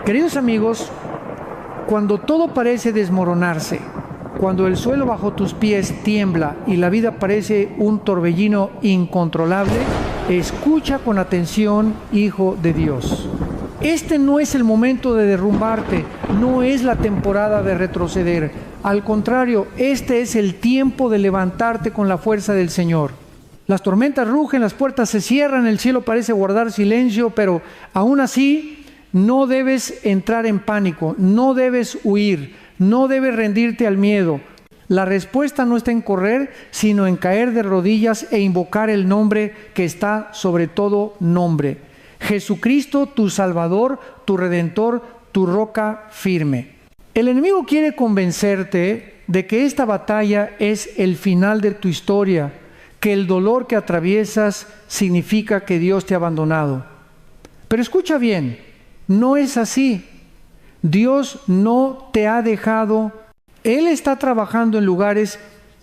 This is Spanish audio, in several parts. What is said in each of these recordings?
Queridos amigos, cuando todo parece desmoronarse, cuando el suelo bajo tus pies tiembla y la vida parece un torbellino incontrolable, escucha con atención, hijo de Dios. Este no es el momento de derrumbarte, no es la temporada de retroceder. Al contrario, este es el tiempo de levantarte con la fuerza del Señor. Las tormentas rugen, las puertas se cierran, el cielo parece guardar silencio, pero aún así no debes entrar en pánico, no debes huir, no debes rendirte al miedo. La respuesta no está en correr, sino en caer de rodillas e invocar el nombre que está sobre todo nombre. Jesucristo, tu Salvador, tu Redentor, tu roca firme. El enemigo quiere convencerte de que esta batalla es el final de tu historia, que el dolor que atraviesas significa que Dios te ha abandonado. Pero escucha bien, no es así. Dios no te ha dejado. Él está trabajando en lugares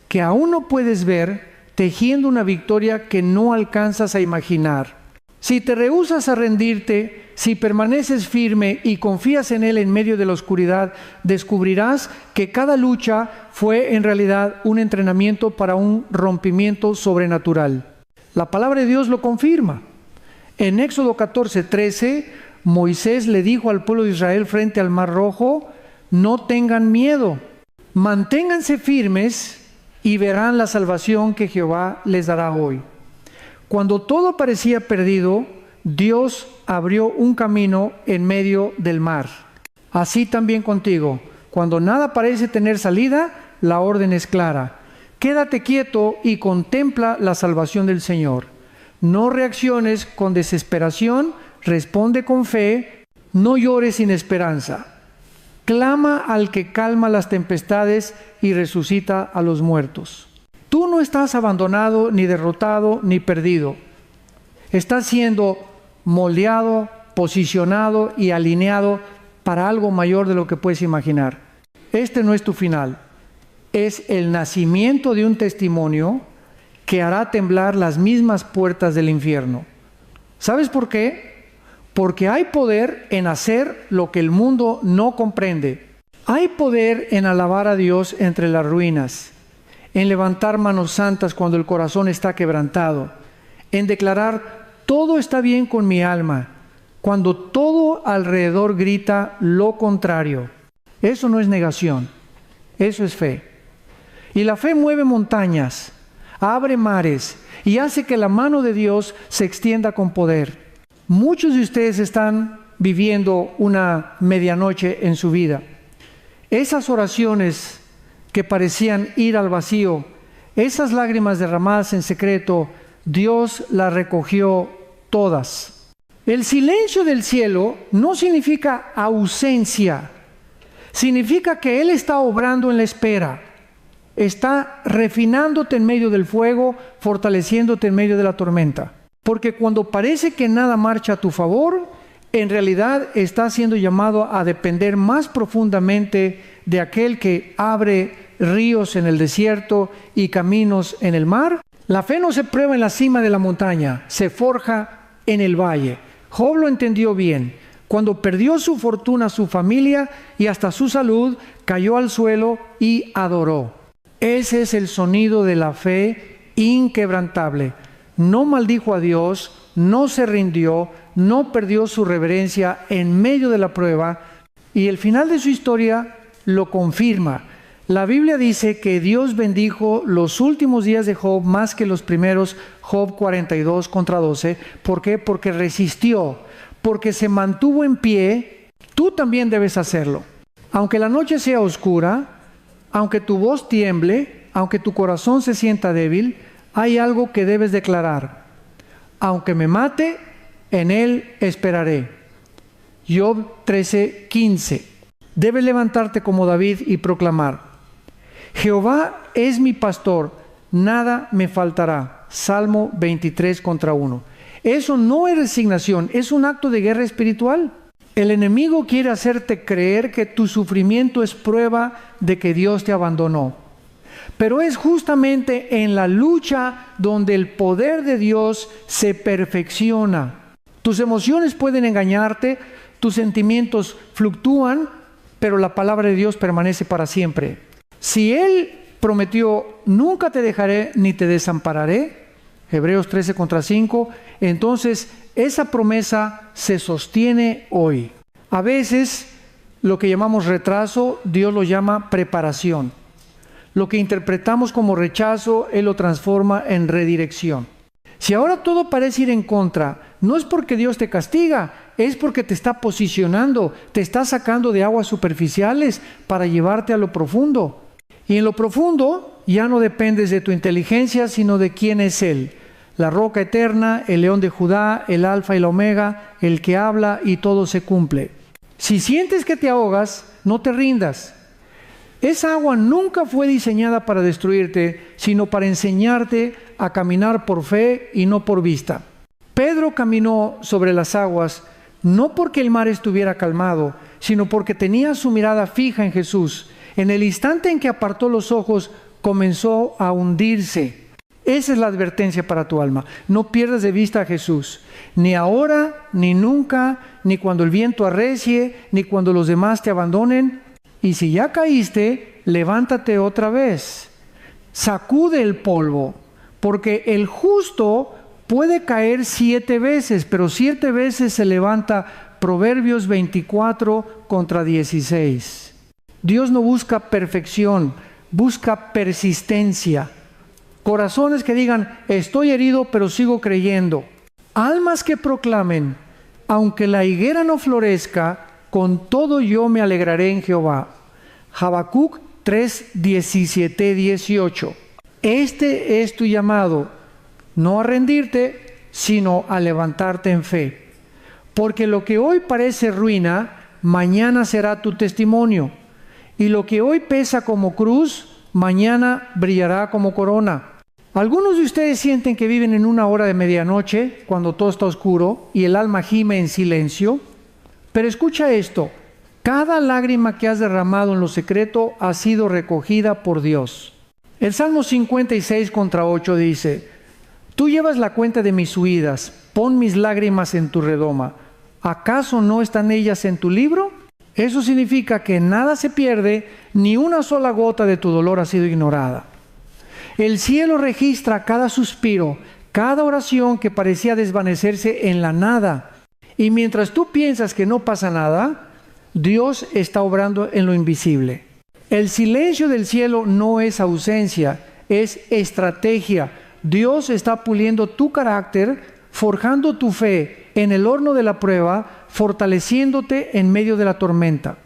que aún no puedes ver, tejiendo una victoria que no alcanzas a imaginar. Si te rehusas a rendirte, si permaneces firme y confías en Él en medio de la oscuridad, descubrirás que cada lucha fue en realidad un entrenamiento para un rompimiento sobrenatural. La palabra de Dios lo confirma. En Éxodo 14:13, Moisés le dijo al pueblo de Israel frente al Mar Rojo: no tengan miedo, manténganse firmes y verán la salvación que Jehová les dará hoy. Cuando todo parecía perdido, Dios abrió un camino en medio del mar. Así también contigo, cuando nada parece tener salida, la orden es clara. Quédate quieto y contempla la salvación del Señor. No reacciones con desesperación, responde con fe, no llores sin esperanza. Clama al que calma las tempestades y resucita a los muertos. Tú no estás abandonado, ni derrotado, ni perdido. Estás siendo moldeado, posicionado y alineado para algo mayor de lo que puedes imaginar. Este no es tu final. Es el nacimiento de un testimonio que hará temblar las mismas puertas del infierno. ¿Sabes por qué? Porque hay poder en hacer lo que el mundo no comprende. Hay poder en alabar a Dios entre las ruinas, en levantar manos santas cuando el corazón está quebrantado, en declarar: todo está bien con mi alma, cuando todo alrededor grita lo contrario. Eso no es negación, eso es fe. Y la fe mueve montañas, abre mares y hace que la mano de Dios se extienda con poder. Muchos de ustedes están viviendo una medianoche en su vida. Esas oraciones que parecían ir al vacío, esas lágrimas derramadas en secreto, Dios las recogió todas. El silencio del cielo no significa ausencia, significa que Él está obrando en la espera. Está refinándote en medio del fuego, fortaleciéndote en medio de la tormenta. Porque cuando parece que nada marcha a tu favor, en realidad estás siendo llamado a depender más profundamente de aquel que abre ríos en el desierto y caminos en el mar. La fe no se prueba en la cima de la montaña, se forja en el valle. Job lo entendió bien. Cuando perdió su fortuna, su familia y hasta su salud, cayó al suelo y adoró. Ese es el sonido de la fe inquebrantable. No maldijo a Dios, no se rindió, no perdió su reverencia en medio de la prueba, y el final de su historia lo confirma. La Biblia dice que Dios bendijo los últimos días de Job más que los primeros. Job 42:12. ¿Por qué? Porque resistió, porque se mantuvo en pie. Tú también debes hacerlo. Aunque la noche sea oscura, aunque tu voz tiemble, aunque tu corazón se sienta débil, hay algo que debes declarar: aunque me mate, en Él esperaré. Job 13:15. Debes levantarte como David y proclamar: Jehová es mi pastor, nada me faltará. Salmo 23:1. Eso no es resignación, es un acto de guerra espiritual. El enemigo quiere hacerte creer que tu sufrimiento es prueba de que Dios te abandonó. Pero es justamente en la lucha donde el poder de Dios se perfecciona. Tus emociones pueden engañarte, tus sentimientos fluctúan, pero la palabra de Dios permanece para siempre. Si Él prometió, nunca te dejaré ni te desampararé, Hebreos 13:5, entonces esa promesa se sostiene hoy. A veces, lo que llamamos retraso, Dios lo llama preparación. Lo que interpretamos como rechazo, Él lo transforma en redirección. Si ahora todo parece ir en contra, no es porque Dios te castiga, es porque te está posicionando, te está sacando de aguas superficiales para llevarte a lo profundo. Y en lo profundo ya no dependes de tu inteligencia, sino de quién es Él. La roca eterna, el león de Judá, el alfa y la omega, el que habla y todo se cumple. Si sientes que te ahogas, no te rindas. Esa agua nunca fue diseñada para destruirte, sino para enseñarte a caminar por fe y no por vista. Pedro caminó sobre las aguas no porque el mar estuviera calmado, sino porque tenía su mirada fija en Jesús. En el instante en que apartó los ojos, comenzó a hundirse. Esa es la advertencia para tu alma. No pierdas de vista a Jesús, ni ahora, ni nunca, ni cuando el viento arrecie, ni cuando los demás te abandonen. Y si ya caíste, levántate otra vez. Sacude el polvo, porque el justo puede caer 7 veces, pero 7 veces se levanta. Proverbios 24:16. Dios no busca perfección, busca persistencia. Corazones que digan, estoy herido, pero sigo creyendo. Almas que proclamen, aunque la higuera no florezca, con todo yo me alegraré en Jehová. Habacuc 3:17-18. Este es tu llamado, no a rendirte, sino a levantarte en fe. Porque lo que hoy parece ruina, mañana será tu testimonio. Y lo que hoy pesa como cruz, mañana brillará como corona. Algunos de ustedes sienten que viven en una hora de medianoche, cuando todo está oscuro, y el alma gime en silencio. Pero escucha esto, cada lágrima que has derramado en lo secreto ha sido recogida por Dios. El Salmo 56:8 dice, tú llevas la cuenta de mis huidas, pon mis lágrimas en tu redoma. ¿Acaso no están ellas en tu libro? Eso significa que nada se pierde, ni una sola gota de tu dolor ha sido ignorada. El cielo registra cada suspiro, cada oración que parecía desvanecerse en la nada. Y mientras tú piensas que no pasa nada, Dios está obrando en lo invisible. El silencio del cielo no es ausencia, es estrategia. Dios está puliendo tu carácter, forjando tu fe en el horno de la prueba, fortaleciéndote en medio de la tormenta.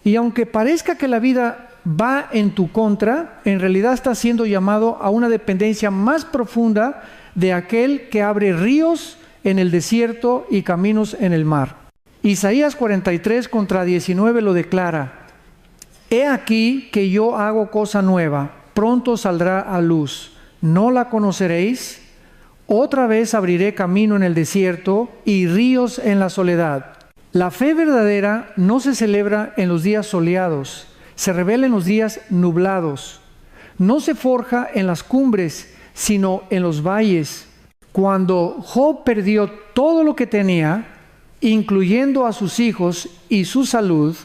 Y aunque parezca que la vida va en tu contra, en realidad estás siendo llamado a una dependencia más profunda de aquel que abre ríos en el desierto y caminos en el mar. Isaías 43:19 lo declara. He aquí que yo hago cosa nueva, pronto saldrá a luz. ¿No la conoceréis? Otra vez abriré camino en el desierto y ríos en la soledad. La fe verdadera no se celebra en los días soleados, se revela en los días nublados. No se forja en las cumbres, sino en los valles. Cuando Job perdió todo lo que tenía, incluyendo a sus hijos y su salud,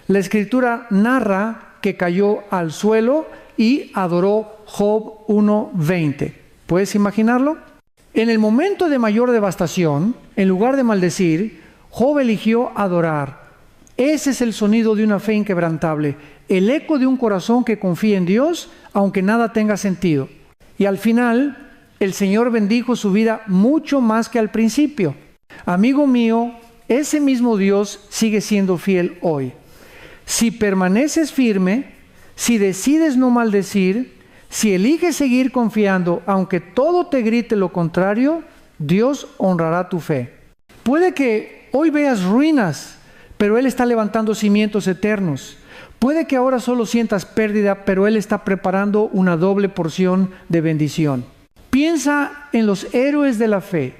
la Escritura narra que cayó al suelo y adoró. Job 1:20. ¿Puedes imaginarlo? En el momento de mayor devastación, en lugar de maldecir, Job eligió adorar. Ese es el sonido de una fe inquebrantable, el eco de un corazón que confía en Dios, aunque nada tenga sentido. Y al final, el Señor bendijo su vida mucho más que al principio. Amigo mío, ese mismo Dios sigue siendo fiel hoy. Si permaneces firme, si decides no maldecir, si eliges seguir confiando, aunque todo te grite lo contrario, Dios honrará tu fe. Puede que hoy veas ruinas, pero Él está levantando cimientos eternos. Puede que ahora solo sientas pérdida, pero Él está preparando una doble porción de bendición. Piensa en los héroes de la fe.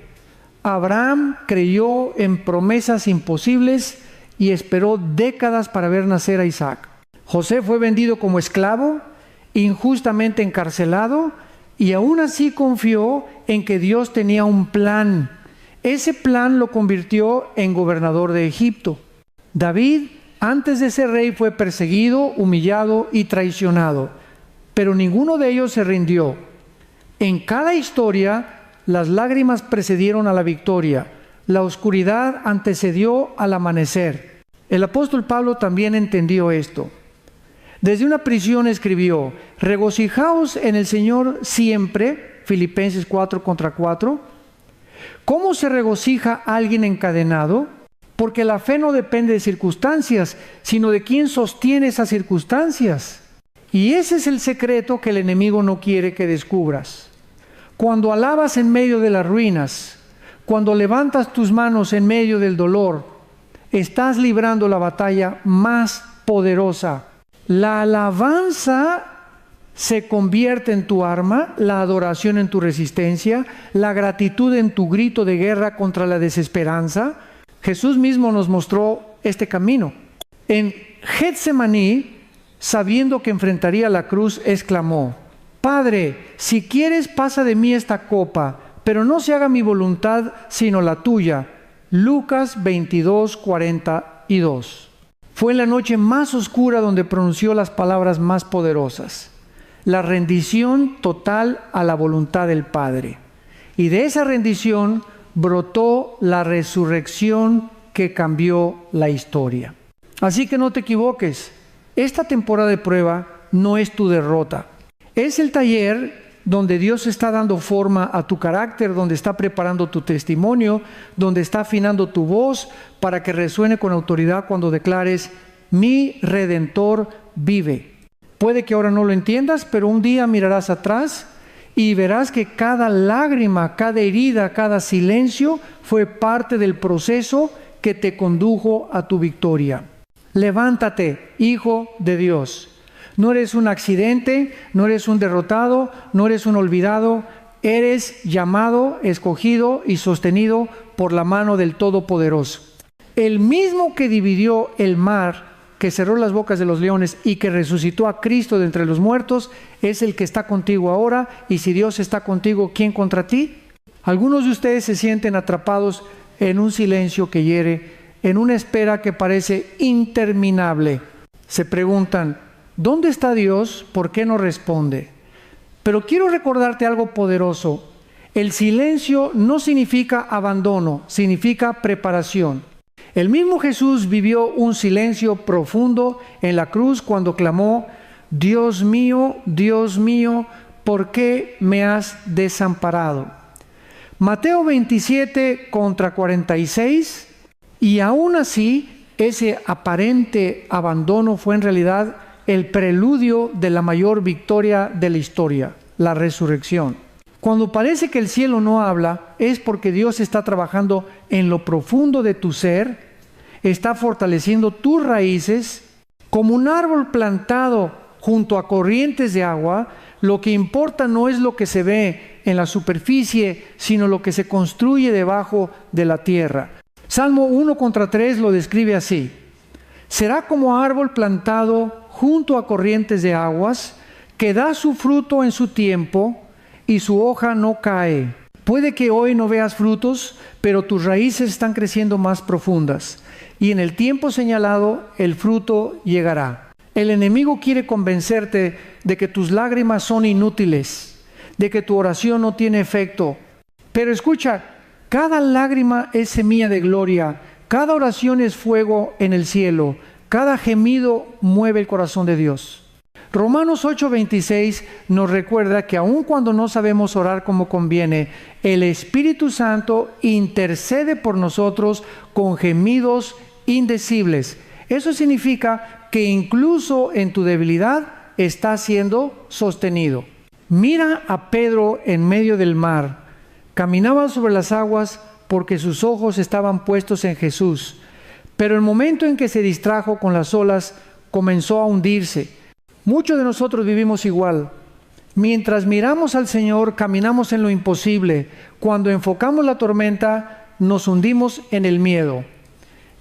Abraham creyó en promesas imposibles y esperó décadas para ver nacer a Isaac. José fue vendido como esclavo, injustamente encarcelado, y aún así confió en que Dios tenía un plan. Ese plan lo convirtió en gobernador de Egipto. David, antes de ser rey, fue perseguido, humillado y traicionado, pero ninguno de ellos se rindió. En cada historia, las lágrimas precedieron a la victoria, la oscuridad antecedió al amanecer. El apóstol Pablo también entendió esto. Desde una prisión escribió: regocijaos en el Señor siempre, Filipenses 4:4. ¿Cómo se regocija alguien encadenado? Porque la fe no depende de circunstancias, sino de quien sostiene esas circunstancias. Y ese es el secreto que el enemigo no quiere que descubras. Cuando alabas en medio de las ruinas, cuando levantas tus manos en medio del dolor, estás librando la batalla más poderosa. La alabanza se convierte en tu arma, la adoración en tu resistencia, la gratitud en tu grito de guerra contra la desesperanza. Jesús mismo nos mostró este camino. En Getsemaní, sabiendo que enfrentaría la cruz, exclamó: Padre, si quieres, pasa de mí esta copa, pero no se haga mi voluntad sino la tuya. Lucas 22:42. Fue en la noche más oscura donde pronunció las palabras más poderosas: la rendición total a la voluntad del Padre. Y de esa rendición brotó la resurrección que cambió la historia. Así que no te equivoques, esta temporada de prueba no es tu derrota. Es el taller donde Dios está dando forma a tu carácter, donde está preparando tu testimonio, donde está afinando tu voz para que resuene con autoridad cuando declares: mi Redentor vive. Puede que ahora no lo entiendas, pero un día mirarás atrás y verás que cada lágrima, cada herida, cada silencio fue parte del proceso que te condujo a tu victoria. Levántate, hijo de Dios. No eres un accidente, no eres un derrotado, no eres un olvidado. Eres llamado, escogido y sostenido por la mano del Todopoderoso. El mismo que dividió el mar, que cerró las bocas de los leones y que resucitó a Cristo de entre los muertos, es el que está contigo ahora. Y si Dios está contigo, ¿quién contra ti? Algunos de ustedes se sienten atrapados en un silencio que hiere, en una espera que parece interminable. Se preguntan: ¿dónde está Dios? ¿Por qué no responde? Pero quiero recordarte algo poderoso. El silencio no significa abandono, significa preparación. El mismo Jesús vivió un silencio profundo en la cruz cuando clamó: Dios mío, ¿por qué me has desamparado? Mateo 27:46, y aún así ese aparente abandono fue en realidad el preludio de la mayor victoria de la historia, la resurrección. Cuando parece que el cielo no habla, es porque Dios está trabajando en lo profundo de tu ser, está fortaleciendo tus raíces. Como un árbol plantado junto a corrientes de agua, lo que importa no es lo que se ve en la superficie, sino lo que se construye debajo de la tierra. Salmo 1:3 lo describe así: será como árbol plantado junto a corrientes de aguas, que da su fruto en su tiempo y su hoja no cae. Puede que hoy no veas frutos, pero tus raíces están creciendo más profundas, y en el tiempo señalado el fruto llegará. El enemigo quiere convencerte de que tus lágrimas son inútiles, de que tu oración no tiene efecto. Pero escucha, cada lágrima es semilla de gloria, cada oración es fuego en el cielo, cada gemido mueve el corazón de Dios. Romanos 8:26 nos recuerda que aun cuando no sabemos orar como conviene, el Espíritu Santo intercede por nosotros con gemidos indecibles. Eso significa que incluso en tu debilidad está siendo sostenido. Mira a Pedro en medio del mar. Caminaba sobre las aguas porque sus ojos estaban puestos en Jesús. Pero el momento en que se distrajo con las olas, comenzó a hundirse. Muchos de nosotros vivimos igual. Mientras miramos al Señor, caminamos en lo imposible. Cuando enfocamos la tormenta, nos hundimos en el miedo.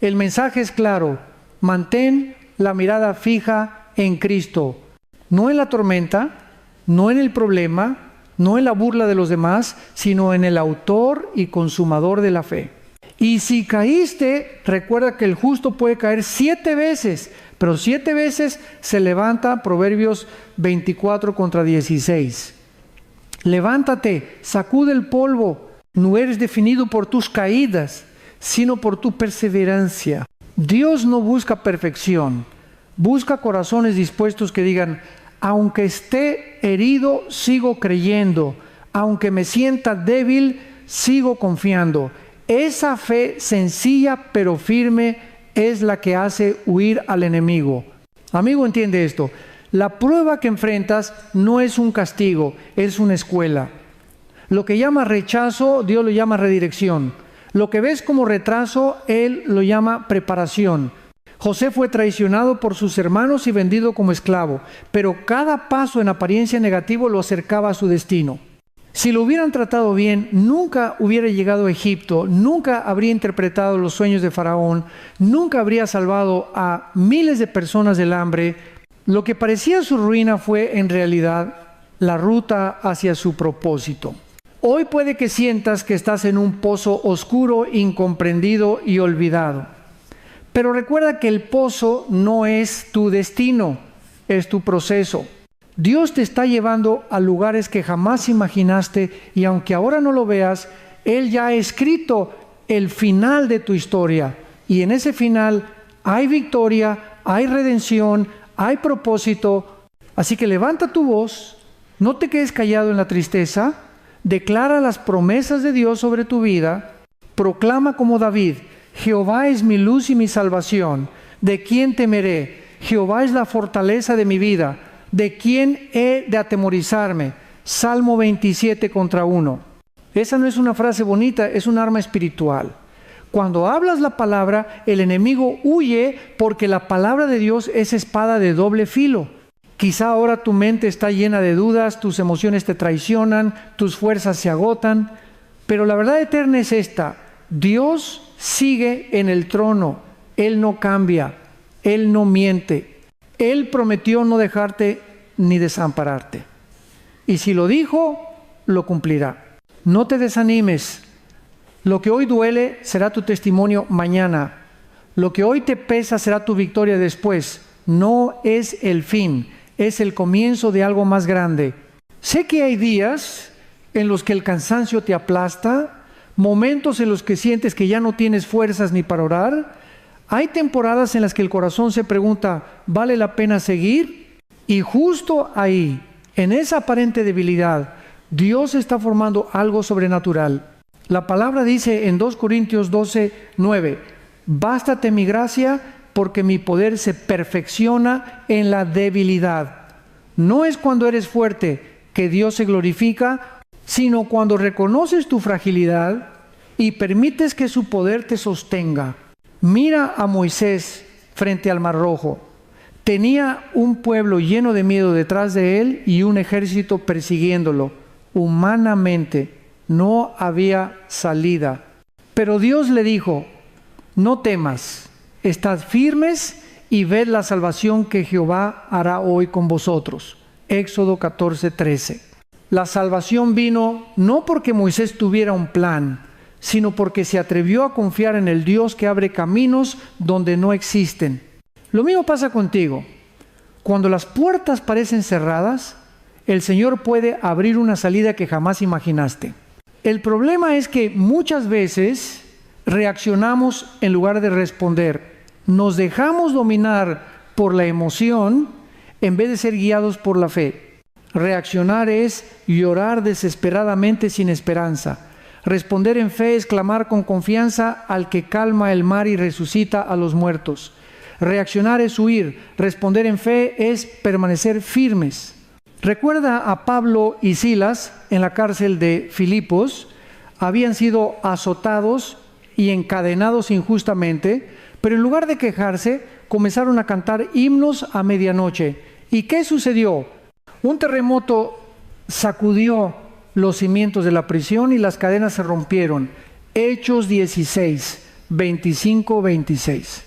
El mensaje es claro: mantén la mirada fija en Cristo. No en la tormenta, no en el problema, no en la burla de los demás, sino en el autor y consumador de la fe. Y si caíste, recuerda que el justo puede caer 7 veces, pero 7 veces se levanta, Proverbios 24:16. Levántate, sacude el polvo, no eres definido por tus caídas, sino por tu perseverancia. Dios no busca perfección, busca corazones dispuestos que digan: aunque esté herido, sigo creyendo, aunque me sienta débil, sigo confiando. Esa fe sencilla pero firme es la que hace huir al enemigo. Amigo, entiende esto. La prueba que enfrentas no es un castigo, es una escuela. Lo que llama rechazo, Dios lo llama redirección. Lo que ves como retraso, Él lo llama preparación. José fue traicionado por sus hermanos y vendido como esclavo, pero cada paso en apariencia negativo lo acercaba a su destino. Si lo hubieran tratado bien, nunca hubiera llegado a Egipto, nunca habría interpretado los sueños de Faraón, nunca habría salvado a miles de personas del hambre. Lo que parecía su ruina fue, en realidad, la ruta hacia su propósito. Hoy puede que sientas que estás en un pozo oscuro, incomprendido y olvidado. Pero recuerda que el pozo no es tu destino, es tu proceso. Dios te está llevando a lugares que jamás imaginaste, y aunque ahora no lo veas, Él ya ha escrito el final de tu historia. Y en ese final hay victoria, hay redención, hay propósito. Así que levanta tu voz, no te quedes callado en la tristeza, declara las promesas de Dios sobre tu vida, proclama como David: Jehová es mi luz y mi salvación, ¿de quién temeré? Jehová es la fortaleza de mi vida, ¿de quién he de atemorizarme? Salmo 27:1. Esa no es una frase bonita, es un arma espiritual. Cuando hablas la palabra, el enemigo huye, porque la palabra de Dios es espada de doble filo. Quizá ahora tu mente está llena de dudas, tus emociones te traicionan, tus fuerzas se agotan, pero la verdad eterna es esta: Dios sigue en el trono, Él no cambia, Él no miente. Él prometió no dejarte ni desampararte. Y si lo dijo, lo cumplirá. No te desanimes. Lo que hoy duele será tu testimonio mañana. Lo que hoy te pesa será tu victoria después. No es el fin, es el comienzo de algo más grande. Sé que hay días en los que el cansancio te aplasta, momentos en los que sientes que ya no tienes fuerzas ni para orar. Hay temporadas en las que el corazón se pregunta: ¿vale la pena seguir? Y justo ahí, en esa aparente debilidad, Dios está formando algo sobrenatural. La palabra dice en 2 Corintios 12:9: bástate mi gracia, porque mi poder se perfecciona en la debilidad. No es cuando eres fuerte que Dios se glorifica, sino cuando reconoces tu fragilidad y permites que su poder te sostenga. Mira a Moisés frente al Mar Rojo. Tenía un pueblo lleno de miedo detrás de él y un ejército persiguiéndolo. Humanamente no había salida. Pero Dios le dijo: no temas, estad firmes y ved la salvación que Jehová hará hoy con vosotros. Éxodo 14:13. La salvación vino no porque Moisés tuviera un plan, sino porque se atrevió a confiar en el Dios que abre caminos donde no existen. Lo mismo pasa contigo. Cuando las puertas parecen cerradas, el Señor puede abrir una salida que jamás imaginaste. El problema es que muchas veces reaccionamos en lugar de responder. Nos dejamos dominar por la emoción en vez de ser guiados por la fe. Reaccionar es llorar desesperadamente sin esperanza. Responder en fe es clamar con confianza al que calma el mar y resucita a los muertos. Reaccionar es huir. Responder en fe es permanecer firmes. Recuerda a Pablo y Silas en la cárcel de Filipos. Habían sido azotados y encadenados injustamente, pero en lugar de quejarse, comenzaron a cantar himnos a medianoche. ¿Y qué sucedió? Un terremoto sacudió los cimientos de la prisión y las cadenas se rompieron. Hechos 16, 25-26.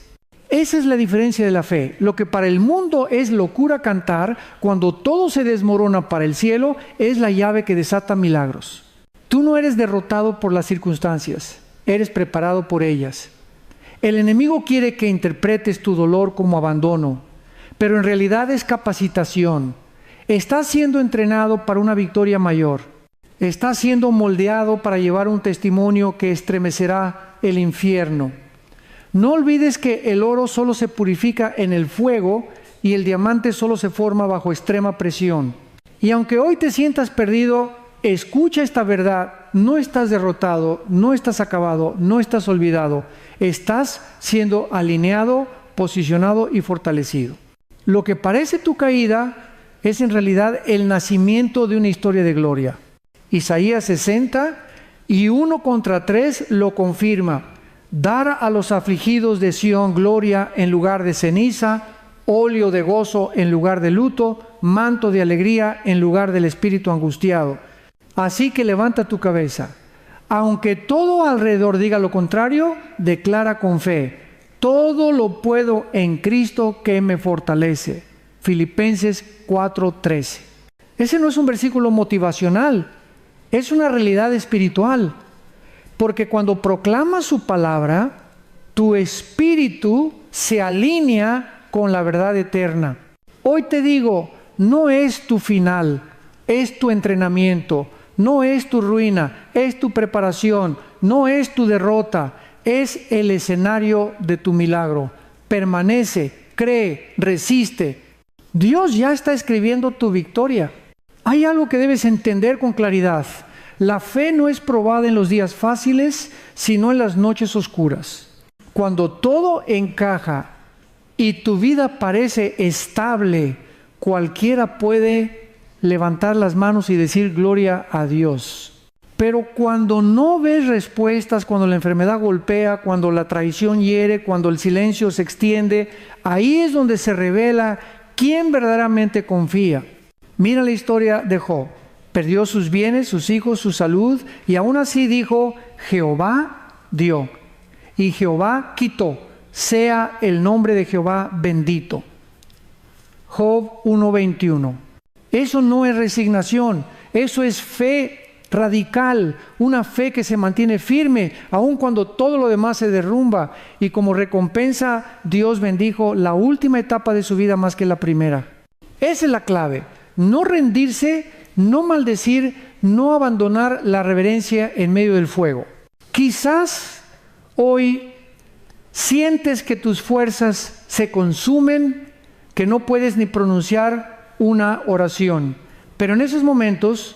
Esa es la diferencia de la fe. Lo que para el mundo es locura cantar, cuando todo se desmorona para el cielo, es la llave que desata milagros. Tú no eres derrotado por las circunstancias, eres preparado por ellas. El enemigo quiere que interpretes tu dolor como abandono, pero en realidad es capacitación. Estás siendo entrenado para una victoria mayor. Estás siendo moldeado para llevar un testimonio que estremecerá el infierno. No olvides que el oro solo se purifica en el fuego y el diamante solo se forma bajo extrema presión. Y aunque hoy te sientas perdido, escucha esta verdad. No estás derrotado, no estás acabado, no estás olvidado. Estás siendo alineado, posicionado y fortalecido. Lo que parece tu caída es en realidad el nacimiento de una historia de gloria. Isaías 60 y 1:3 lo confirma. Dar a los afligidos de Sión gloria en lugar de ceniza, óleo de gozo en lugar de luto, manto de alegría en lugar del espíritu angustiado. Así que levanta tu cabeza. Aunque todo alrededor diga lo contrario, declara con fe: todo lo puedo en Cristo que me fortalece. Filipenses 4:13. Ese no es un versículo motivacional, es una realidad espiritual. Porque cuando proclamas su palabra, tu espíritu se alinea con la verdad eterna. Hoy te digo, no es tu final, es tu entrenamiento, no es tu ruina, es tu preparación, no es tu derrota, es el escenario de tu milagro. Permanece, cree, resiste. Dios ya está escribiendo tu victoria. Hay algo que debes entender con claridad. La fe no es probada en los días fáciles, sino en las noches oscuras. Cuando todo encaja y tu vida parece estable, cualquiera puede levantar las manos y decir gloria a Dios. Pero cuando no ves respuestas, cuando la enfermedad golpea, cuando la traición hiere, cuando el silencio se extiende, ahí es donde se revela quién verdaderamente confía. Mira la historia de Job. Perdió sus bienes, sus hijos, su salud, y aún así dijo: Jehová dio y Jehová quitó, sea el nombre de Jehová bendito. Job 1:21. Eso no es resignación, eso es fe radical, una fe que se mantiene firme, aun cuando todo lo demás se derrumba, y como recompensa Dios bendijo la última etapa de su vida más que la primera. Esa es la clave, no rendirse, no maldecir, no abandonar la reverencia en medio del fuego. Quizás hoy sientes que tus fuerzas se consumen, que no puedes ni pronunciar una oración. Pero en esos momentos,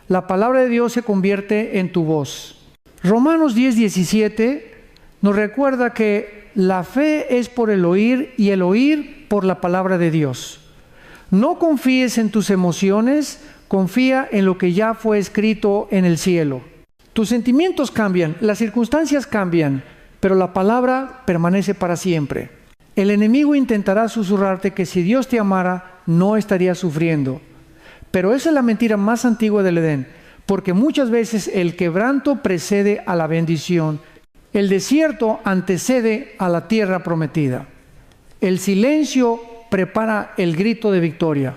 la palabra de Dios se convierte en tu voz. Romanos 10:17 nos recuerda que la fe es por el oír y el oír por la palabra de Dios. No confíes en tus emociones, confía en lo que ya fue escrito en el cielo. Tus sentimientos cambian, las circunstancias cambian, pero la palabra permanece para siempre. El enemigo intentará susurrarte que si Dios te amara, no estarías sufriendo. Pero esa es la mentira más antigua del Edén, porque muchas veces el quebranto precede a la bendición. El desierto antecede a la tierra prometida. El silencio prepara el grito de victoria.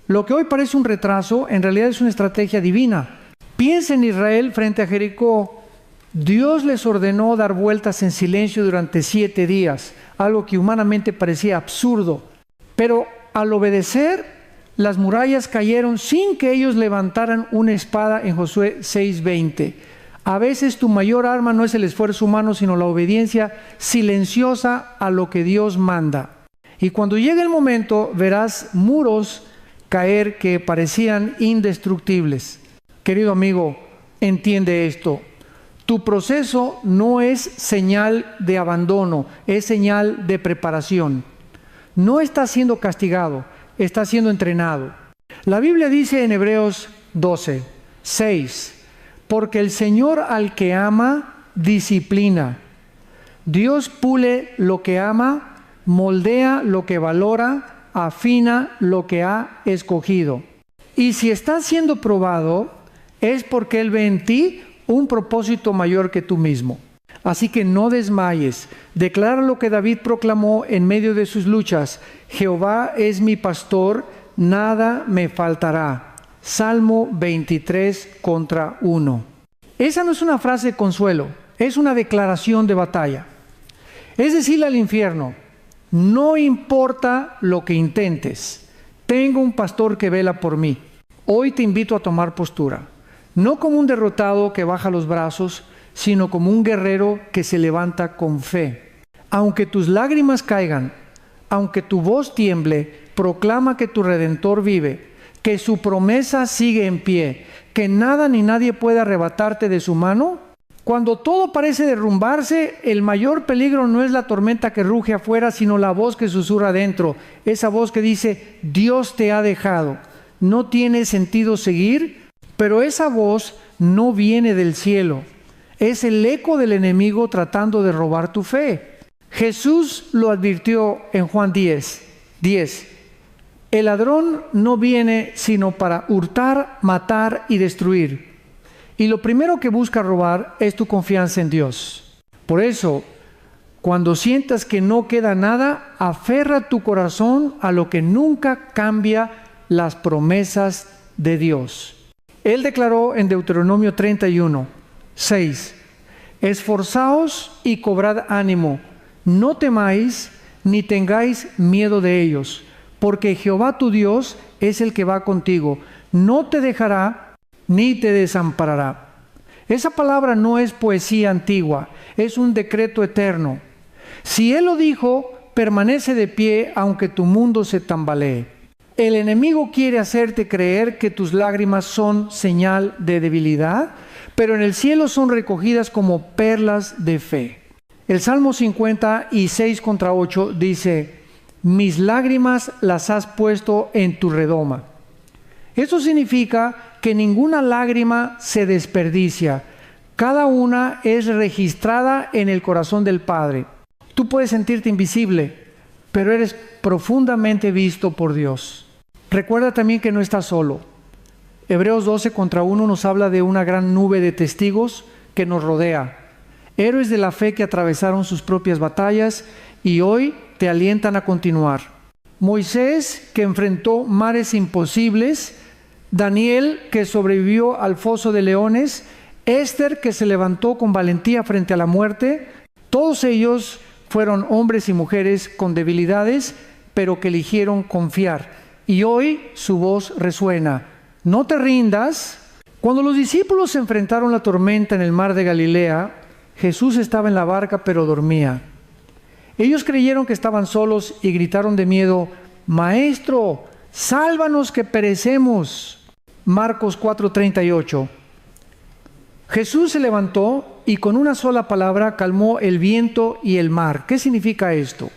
Lo que hoy parece un retraso, en realidad es una estrategia divina. Piensa en Israel frente a Jericó. Dios les ordenó dar vueltas en silencio durante 7 días, algo que humanamente parecía absurdo. Pero al obedecer, las murallas cayeron sin que ellos levantaran una espada en Josué 6:20. A veces tu mayor arma no es el esfuerzo humano, sino la obediencia silenciosa a lo que Dios manda. Y cuando llegue el momento, verás muros caer que parecían indestructibles. Querido amigo, entiende esto. Tu proceso no es señal de abandono, es señal de preparación. No estás siendo castigado, estás siendo entrenado. La Biblia dice en Hebreos 12:6, porque el Señor al que ama, disciplina. Dios pule lo que ama, moldea lo que valora, afina lo que ha escogido. Y si estás siendo probado, es porque Él ve en ti un propósito mayor que tú mismo. Así que no desmayes. Declara lo que David proclamó en medio de sus luchas. Jehová es mi pastor, nada me faltará. Salmo 23:1. Esa no es una frase de consuelo, es una declaración de batalla. Es decirle al infierno, no importa lo que intentes, tengo un pastor que vela por mí. Hoy te invito a tomar postura, no como un derrotado que baja los brazos, sino como un guerrero que se levanta con fe. Aunque tus lágrimas caigan, aunque tu voz tiemble, proclama que tu Redentor vive, que su promesa sigue en pie, que nada ni nadie puede arrebatarte de su mano. Cuando todo parece derrumbarse, el mayor peligro no es la tormenta que ruge afuera, sino la voz que susurra adentro. Esa voz que dice, Dios te ha dejado. No tiene sentido seguir, pero esa voz no viene del cielo. Es el eco del enemigo tratando de robar tu fe. Jesús lo advirtió en Juan 10. El ladrón no viene sino para hurtar, matar y destruir. Y lo primero que busca robar es tu confianza en Dios. Por eso, cuando sientas que no queda nada, aferra tu corazón a lo que nunca cambia, las promesas de Dios. Él declaró en Deuteronomio 31:6: esforzaos y cobrad ánimo, no temáis ni tengáis miedo de ellos, porque Jehová tu Dios es el que va contigo, no te dejará ni te desamparará. Esa palabra no es poesía antigua, es un decreto eterno. Si Él lo dijo, permanece de pie aunque tu mundo se tambalee. El enemigo quiere hacerte creer que tus lágrimas son señal de debilidad, pero en el cielo son recogidas como perlas de fe. El Salmo 56:8 dice: mis lágrimas las has puesto en tu redoma. Eso significa que ninguna lágrima se desperdicia. Cada una es registrada en el corazón del Padre. Tú puedes sentirte invisible, pero eres profundamente visto por Dios. Recuerda también que no estás solo. Hebreos 12:1 nos habla de una gran nube de testigos que nos rodea. Héroes de la fe que atravesaron sus propias batallas y hoy te alientan a continuar. Moisés, que enfrentó mares imposibles; Daniel, que sobrevivió al foso de leones; Esther, que se levantó con valentía frente a la muerte. Todos ellos fueron hombres y mujeres con debilidades, pero que eligieron confiar. Y hoy su voz resuena. No te rindas. Cuando los discípulos enfrentaron la tormenta en el mar de Galilea, Jesús estaba en la barca, pero dormía. Ellos creyeron que estaban solos y gritaron de miedo: Maestro, sálvanos que perecemos. Marcos 4:38. Jesús se levantó y con una sola palabra calmó el viento y el mar. ¿Qué significa esto?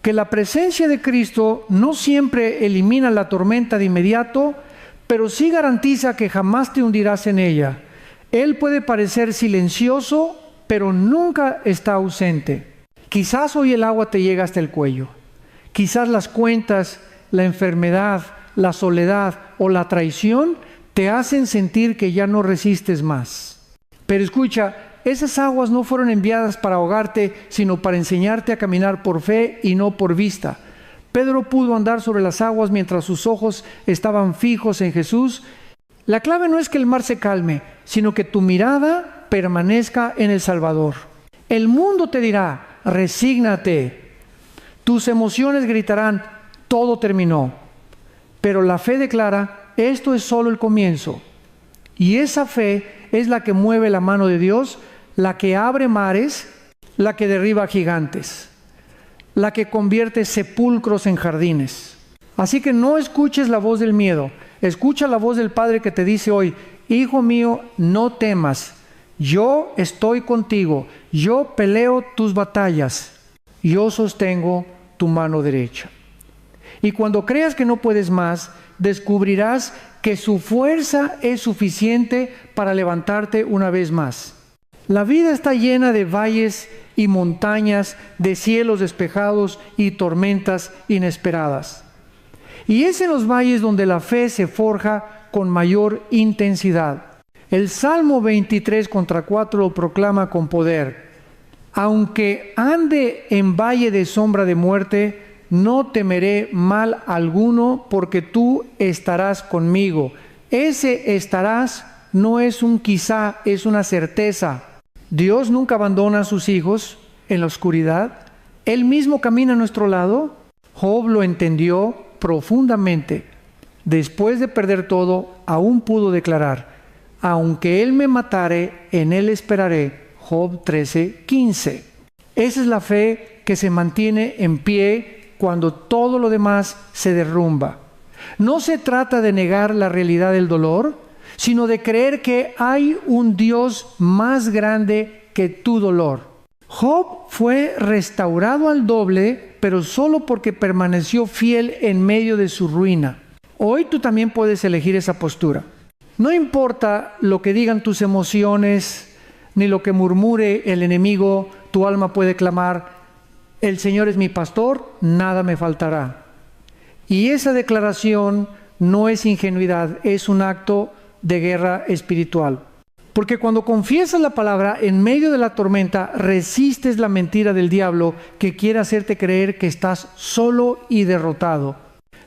Que la presencia de Cristo no siempre elimina la tormenta de inmediato, pero sí garantiza que jamás te hundirás en ella. Él puede parecer silencioso, pero nunca está ausente. Quizás hoy el agua te llega hasta el cuello. Quizás las cuentas, la enfermedad, la soledad o la traición te hacen sentir que ya no resistes más. Pero escucha, esas aguas no fueron enviadas para ahogarte, sino para enseñarte a caminar por fe y no por vista. Pedro pudo andar sobre las aguas mientras sus ojos estaban fijos en Jesús. La clave no es que el mar se calme, sino que tu mirada permanezca en el Salvador. El mundo te dirá: resígnate. Tus emociones gritarán: todo terminó. Pero la fe declara: esto es solo el comienzo. Y esa fe es la que mueve la mano de Dios, la que abre mares, la que derriba gigantes, la que convierte sepulcros en jardines. Así que no escuches la voz del miedo, escucha la voz del Padre que te dice hoy: hijo mío, no temas, yo estoy contigo, yo peleo tus batallas, yo sostengo tu mano derecha. Y cuando creas que no puedes más, descubrirás que su fuerza es suficiente para levantarte una vez más. La vida está llena de valles y montañas, de cielos despejados y tormentas inesperadas. Y es en los valles donde la fe se forja con mayor intensidad. El Salmo 23:4 lo proclama con poder: Aunque ande en valle de sombra de muerte, no temeré mal alguno, porque tú estarás conmigo. Ese estarás no es un quizá, es una certeza. Dios nunca abandona a sus hijos en la oscuridad. Él mismo camina a nuestro lado. Job lo entendió profundamente. Después de perder todo, aún pudo declarar: aunque él me matare, en él esperaré. Job 13:15. Esa es la fe que se mantiene en pie cuando todo lo demás se derrumba. No se trata de negar la realidad del dolor, sino de creer que hay un Dios más grande que tu dolor. Job fue restaurado al doble, pero solo porque permaneció fiel en medio de su ruina. Hoy tú también puedes elegir esa postura. No importa lo que digan tus emociones, ni lo que murmure el enemigo, tu alma puede clamar: el Señor es mi pastor, nada me faltará. Y esa declaración no es ingenuidad, es un acto de guerra espiritual. Porque cuando confiesas la palabra en medio de la tormenta, resistes la mentira del diablo que quiere hacerte creer que estás solo y derrotado.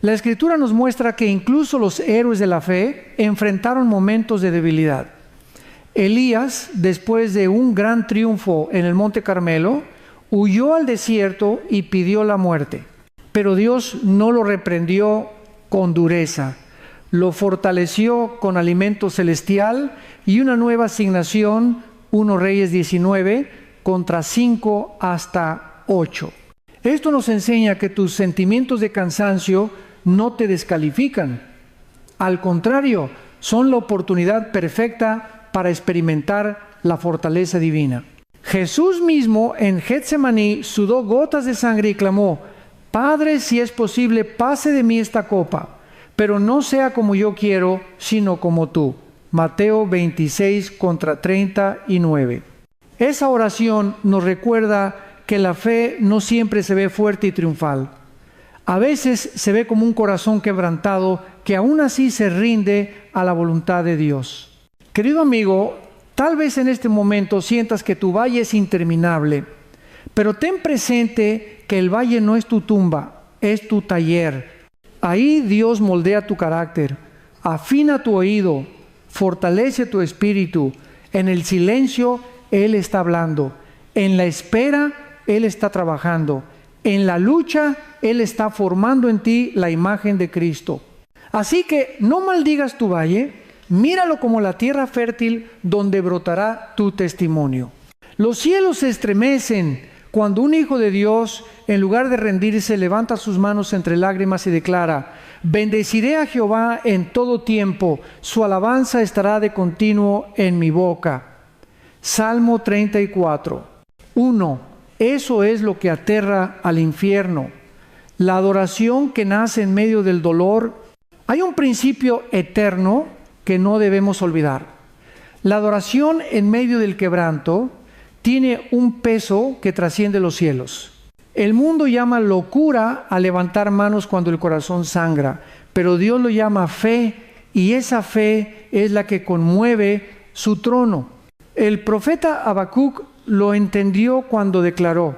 La Escritura nos muestra que incluso los héroes de la fe enfrentaron momentos de debilidad. Elías, después de un gran triunfo en el Monte Carmelo, huyó al desierto y pidió la muerte. Pero Dios no lo reprendió con dureza. Lo fortaleció con alimento celestial y una nueva asignación, 1 Reyes 19, contra 5 hasta 8. Esto nos enseña que tus sentimientos de cansancio no te descalifican. Al contrario, son la oportunidad perfecta para experimentar la fortaleza divina. Jesús mismo en Getsemaní sudó gotas de sangre y clamó: Padre, si es posible, pase de mí esta copa, pero no sea como yo quiero, sino como tú. Mateo 26, contra 39. Esa oración nos recuerda que la fe no siempre se ve fuerte y triunfal. A veces se ve como un corazón quebrantado que aún así se rinde a la voluntad de Dios. Querido amigo, tal vez en este momento sientas que tu valle es interminable, pero ten presente que el valle no es tu tumba, es tu taller. Ahí Dios moldea tu carácter, afina tu oído, fortalece tu espíritu. En el silencio Él está hablando, en la espera Él está trabajando, en la lucha Él está formando en ti la imagen de Cristo. Así que no maldigas tu valle, míralo como la tierra fértil donde brotará tu testimonio. Los cielos se estremecen cuando un hijo de Dios, en lugar de rendirse, levanta sus manos entre lágrimas y declara: bendeciré a Jehová en todo tiempo, su alabanza estará de continuo en mi boca. Salmo 34. 1. Eso es lo que aterra al infierno. La adoración que nace en medio del dolor. Hay un principio eterno que no debemos olvidar. La adoración en medio del quebranto tiene un peso que trasciende los cielos. El mundo llama locura a levantar manos cuando el corazón sangra, pero Dios lo llama fe, y esa fe es la que conmueve su trono. El profeta Habacuc lo entendió cuando declaró: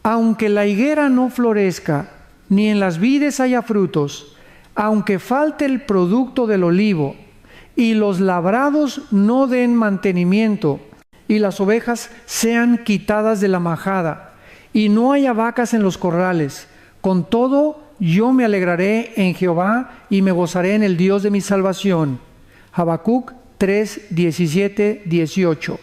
aunque la higuera no florezca, ni en las vides haya frutos, aunque falte el producto del olivo, y los labrados no den mantenimiento, y las ovejas sean quitadas de la majada, y no haya vacas en los corrales, con todo yo me alegraré en Jehová y me gozaré en el Dios de mi salvación. Habacuc 3, 17, 18.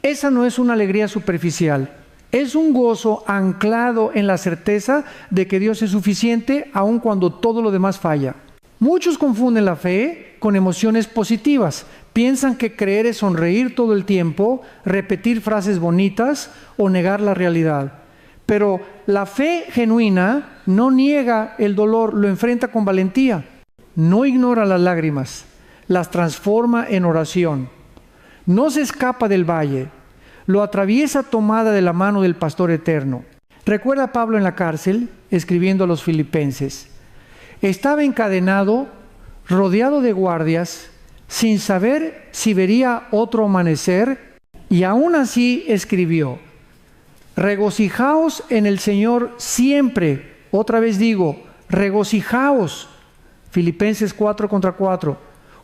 Esa no es una alegría superficial, es un gozo anclado en la certeza de que Dios es suficiente aun cuando todo lo demás falla. Muchos confunden la fe con emociones positivas. Piensan que creer es sonreír todo el tiempo, repetir frases bonitas o negar la realidad. Pero la fe genuina no niega el dolor, lo enfrenta con valentía. No ignora las lágrimas, las transforma en oración. No se escapa del valle, lo atraviesa tomada de la mano del pastor eterno. Recuerda a Pablo en la cárcel, escribiendo a los filipenses. Estaba encadenado, rodeado de guardias, sin saber si vería otro amanecer, y aún así escribió: Regocijaos en el Señor siempre. Otra vez digo, regocijaos. Filipenses 4:4.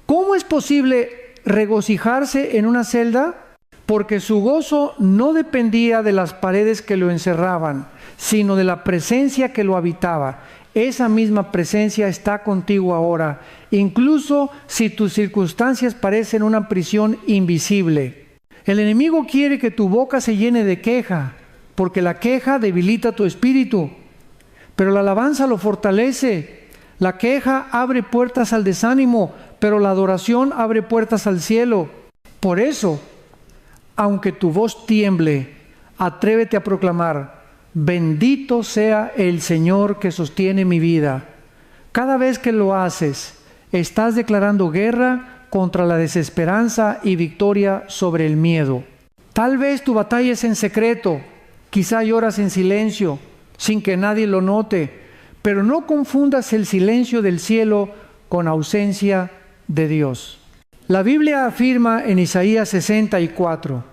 ¿Cómo es posible regocijarse en una celda? Porque su gozo no dependía de las paredes que lo encerraban, sino de la presencia que lo habitaba. Esa misma presencia está contigo ahora, incluso si tus circunstancias parecen una prisión invisible. El enemigo quiere que tu boca se llene de queja, porque la queja debilita tu espíritu, pero la alabanza lo fortalece. La queja abre puertas al desánimo, pero la adoración abre puertas al cielo. Por eso, aunque tu voz tiemble, atrévete a proclamar: bendito sea el Señor que sostiene mi vida. Cada vez que lo haces, estás declarando guerra contra la desesperanza y victoria sobre el miedo. Tal vez tu batalla es en secreto, quizá lloras en silencio, sin que nadie lo note, pero no confundas el silencio del cielo con ausencia de Dios. La Biblia afirma en Isaías 64,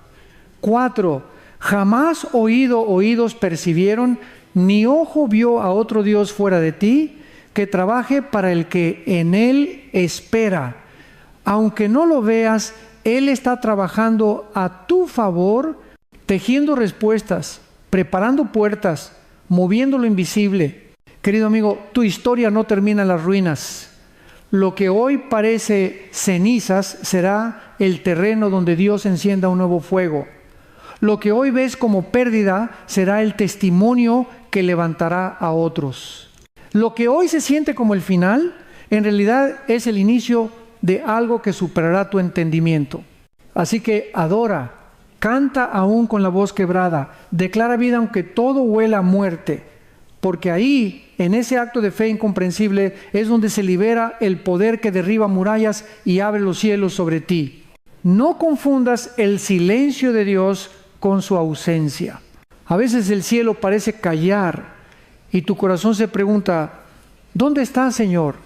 4, jamás oídos percibieron, ni ojo vio a otro Dios fuera de ti, que trabaje para el que en Él espera. Aunque no lo veas, Él está trabajando a tu favor, tejiendo respuestas, preparando puertas, moviendo lo invisible. Querido amigo, tu historia no termina en las ruinas. Lo que hoy parece cenizas será el terreno donde Dios encienda un nuevo fuego. Lo que hoy ves como pérdida será el testimonio que levantará a otros. Lo que hoy se siente como el final, en realidad es el inicio de algo que superará tu entendimiento. Así que adora, canta aún con la voz quebrada, declara vida aunque todo huela a muerte, porque ahí, en ese acto de fe incomprensible, es donde se libera el poder que derriba murallas y abre los cielos sobre ti. No confundas el silencio de Dios con su ausencia. A veces el cielo parece callar y tu corazón se pregunta: ¿dónde está, Señor?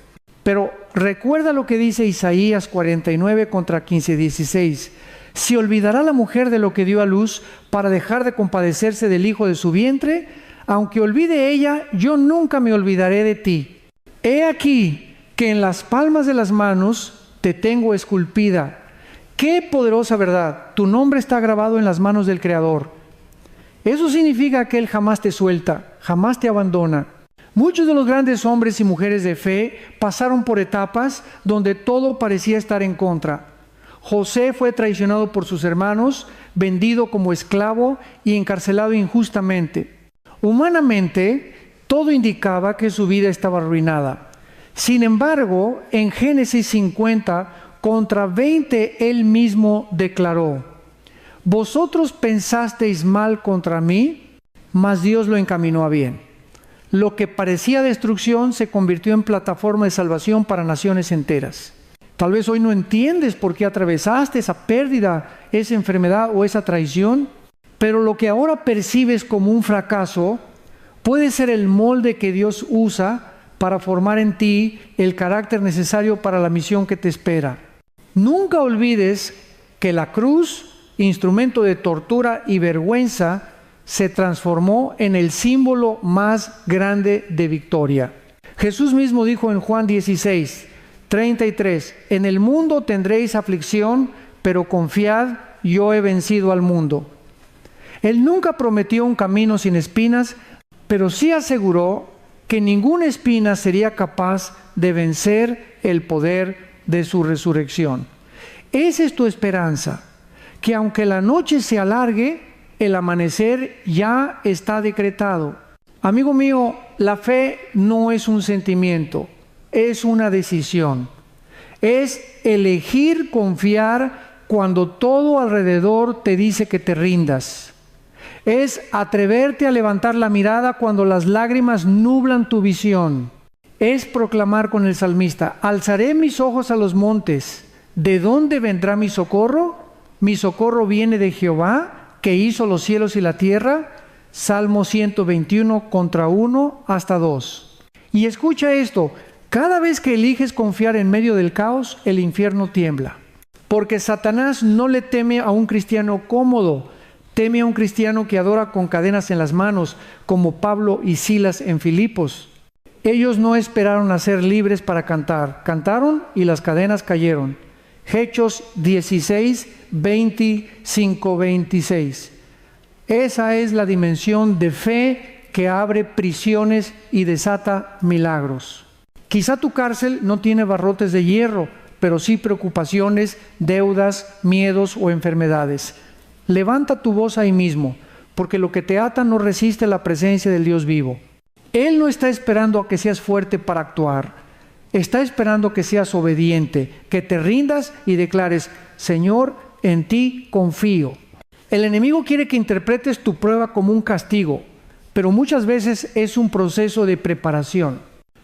Pero recuerda lo que dice Isaías 49 contra 15:16. ¿Se olvidará la mujer de lo que dio a luz para dejar de compadecerse del hijo de su vientre? Aunque olvide ella, yo nunca me olvidaré de ti. He aquí que en las palmas de las manos te tengo esculpida. ¡Qué poderosa verdad! Tu nombre está grabado en las manos del Creador. Eso significa que Él jamás te suelta, jamás te abandona. Muchos de los grandes hombres y mujeres de fe pasaron por etapas donde todo parecía estar en contra. José fue traicionado por sus hermanos, vendido como esclavo y encarcelado injustamente. Humanamente, todo indicaba que su vida estaba arruinada. Sin embargo, en Génesis 50, contra 20, él mismo declaró: vosotros pensasteis mal contra mí, mas Dios lo encaminó a bien. Lo que parecía destrucción se convirtió en plataforma de salvación para naciones enteras. Tal vez hoy no entiendes por qué atravesaste esa pérdida, esa enfermedad o esa traición, pero lo que ahora percibes como un fracaso puede ser el molde que Dios usa para formar en ti el carácter necesario para la misión que te espera. Nunca olvides que la cruz, instrumento de tortura y vergüenza, se transformó en el símbolo más grande de victoria. Jesús mismo dijo en Juan 16:33, en el mundo tendréis aflicción, pero confiad, yo he vencido al mundo. Él nunca prometió un camino sin espinas, pero sí aseguró que ninguna espina sería capaz de vencer el poder de su resurrección. Esa es tu esperanza, que aunque la noche se alargue, el amanecer ya está decretado. Amigo mío, la fe no es un sentimiento, es una decisión. Es elegir confiar cuando todo alrededor te dice que te rindas. Es atreverte a levantar la mirada cuando las lágrimas nublan tu visión. Es proclamar con el salmista: alzaré mis ojos a los montes. ¿De dónde vendrá mi socorro? Mi socorro viene de Jehová, que hizo los cielos y la tierra. Salmo 121, contra 1 hasta 2. Y escucha esto: cada vez que eliges confiar en medio del caos, el infierno tiembla. Porque Satanás no le teme a un cristiano cómodo, Teme a un cristiano que adora con cadenas en las manos, como Pablo y Silas en Filipos. Ellos no esperaron a ser libres para cantar. Cantaron y las cadenas cayeron. Hechos 16, 25, 26. Esa es la dimensión de fe que abre prisiones y desata milagros. Quizá tu cárcel no tiene barrotes de hierro, pero sí preocupaciones, deudas, miedos o enfermedades. Levanta tu voz ahí mismo, porque lo que te ata no resiste la presencia del Dios vivo. Él no está esperando a que seas fuerte para actuar. Está esperando que seas obediente, que te rindas y declares: Señor, en ti confío. El enemigo quiere que interpretes tu prueba como un castigo, pero muchas veces es un proceso de preparación.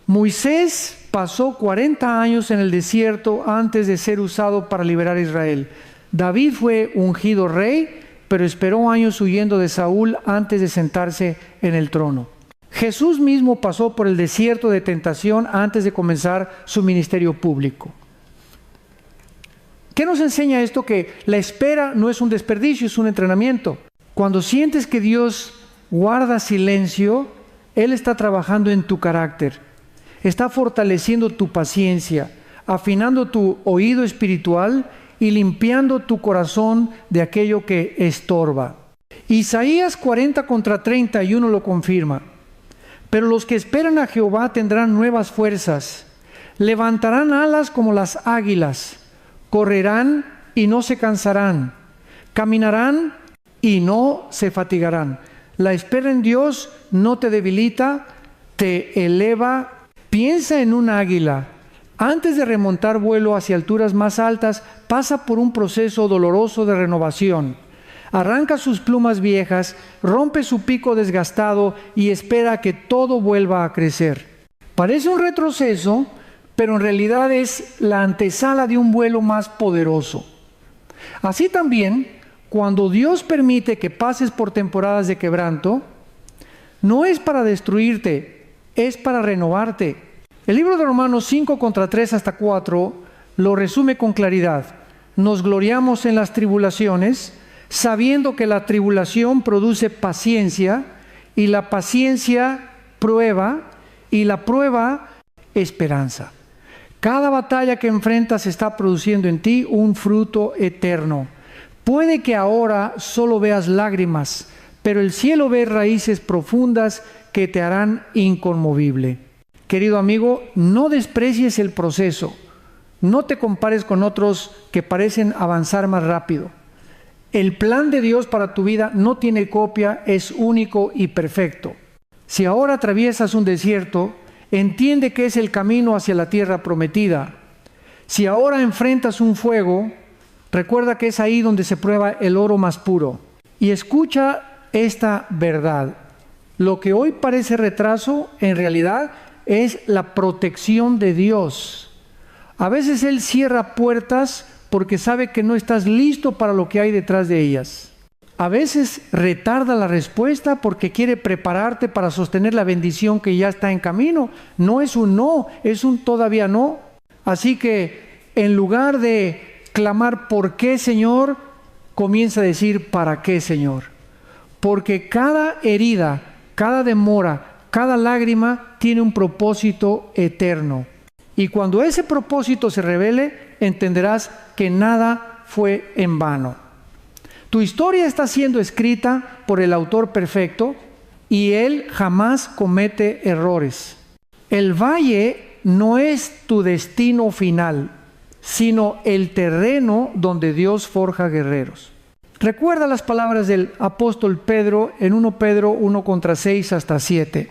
Moisés pasó 40 años en el desierto antes de ser usado para liberar a Israel. David fue ungido rey, pero esperó años huyendo de Saúl antes de sentarse en el trono. Jesús mismo pasó por el desierto de tentación antes de comenzar su ministerio público. ¿Qué nos enseña esto? Que la espera no es un desperdicio, es un entrenamiento. Cuando sientes que Dios guarda silencio, Él está trabajando en tu carácter, está fortaleciendo tu paciencia, afinando tu oído espiritual y limpiando tu corazón de aquello que estorba. Isaías 40:31 lo confirma. Pero los que esperan a Jehová tendrán nuevas fuerzas, levantarán alas como las águilas, correrán y no se cansarán, caminarán y no se fatigarán. La espera en Dios no te debilita, te eleva. Piensa en un águila. Antes de remontar vuelo hacia alturas más altas, pasa por un proceso doloroso de renovación. Arranca sus plumas viejas, rompe su pico desgastado y espera que todo vuelva a crecer. Parece un retroceso, pero en realidad es la antesala de un vuelo más poderoso. Así también, cuando Dios permite que pases por temporadas de quebranto, no es para destruirte, es para renovarte. El libro de Romanos 5:3-4 lo resume con claridad. Nos gloriamos en las tribulaciones, sabiendo que la tribulación produce paciencia, y la paciencia prueba, y la prueba esperanza. Cada batalla que enfrentas está produciendo en ti un fruto eterno. Puede que ahora solo veas lágrimas, pero el cielo ve raíces profundas que te harán inconmovible. Querido amigo, no desprecies el proceso. No te compares con otros que parecen avanzar más rápido. El plan de Dios para tu vida no tiene copia, es único y perfecto. Si ahora atraviesas un desierto, entiende que es el camino hacia la tierra prometida. Si ahora enfrentas un fuego, recuerda que es ahí donde se prueba el oro más puro. Y escucha esta verdad. Lo que hoy parece retraso, en realidad es la protección de Dios. A veces Él cierra puertas porque sabe que no estás listo para lo que hay detrás de ellas. A veces retarda la respuesta porque quiere prepararte para sostener la bendición que ya está en camino. No es un no, es un todavía no. Así que en lugar de clamar ¿por qué, Señor?, comienza a decir ¿para qué, Señor? Porque cada herida, cada demora, cada lágrima tiene un propósito eterno. Y cuando ese propósito se revele, entenderás que nada fue en vano. Tu historia está siendo escrita por el autor perfecto y Él jamás comete errores. El valle no es tu destino final, sino el terreno donde Dios forja guerreros. Recuerda las palabras del apóstol Pedro en 1 Pedro 1:6-7.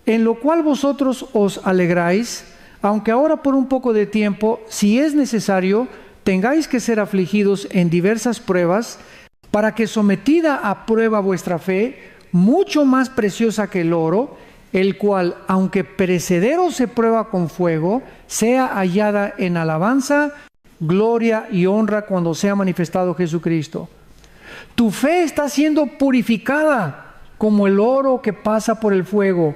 En lo cual vosotros os alegráis, aunque ahora por un poco de tiempo, si es necesario, tengáis que ser afligidos en diversas pruebas, para que sometida a prueba vuestra fe, mucho más preciosa que el oro, el cual, aunque perecedero se prueba con fuego, sea hallada en alabanza, gloria y honra cuando sea manifestado Jesucristo. Tu fe está siendo purificada como el oro que pasa por el fuego,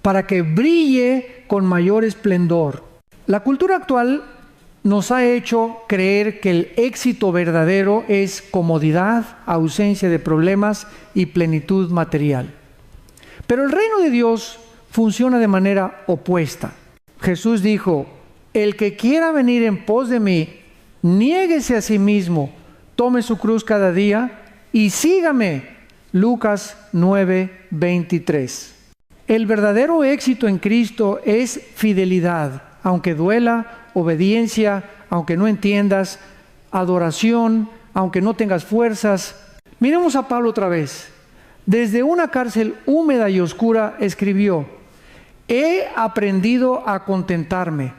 para que brille con mayor esplendor. La cultura actual nos ha hecho creer que el éxito verdadero es comodidad, ausencia de problemas y plenitud material. Pero el reino de Dios funciona de manera opuesta. Jesús dijo: el que quiera venir en pos de mí, niéguese a sí mismo, tome su cruz cada día y sígame. Lucas 9:23. El verdadero éxito en Cristo es fidelidad, aunque duela, obediencia, aunque no entiendas, adoración, aunque no tengas fuerzas. Miremos a Pablo otra vez. Desde una cárcel húmeda y oscura escribió: he aprendido a contentarme,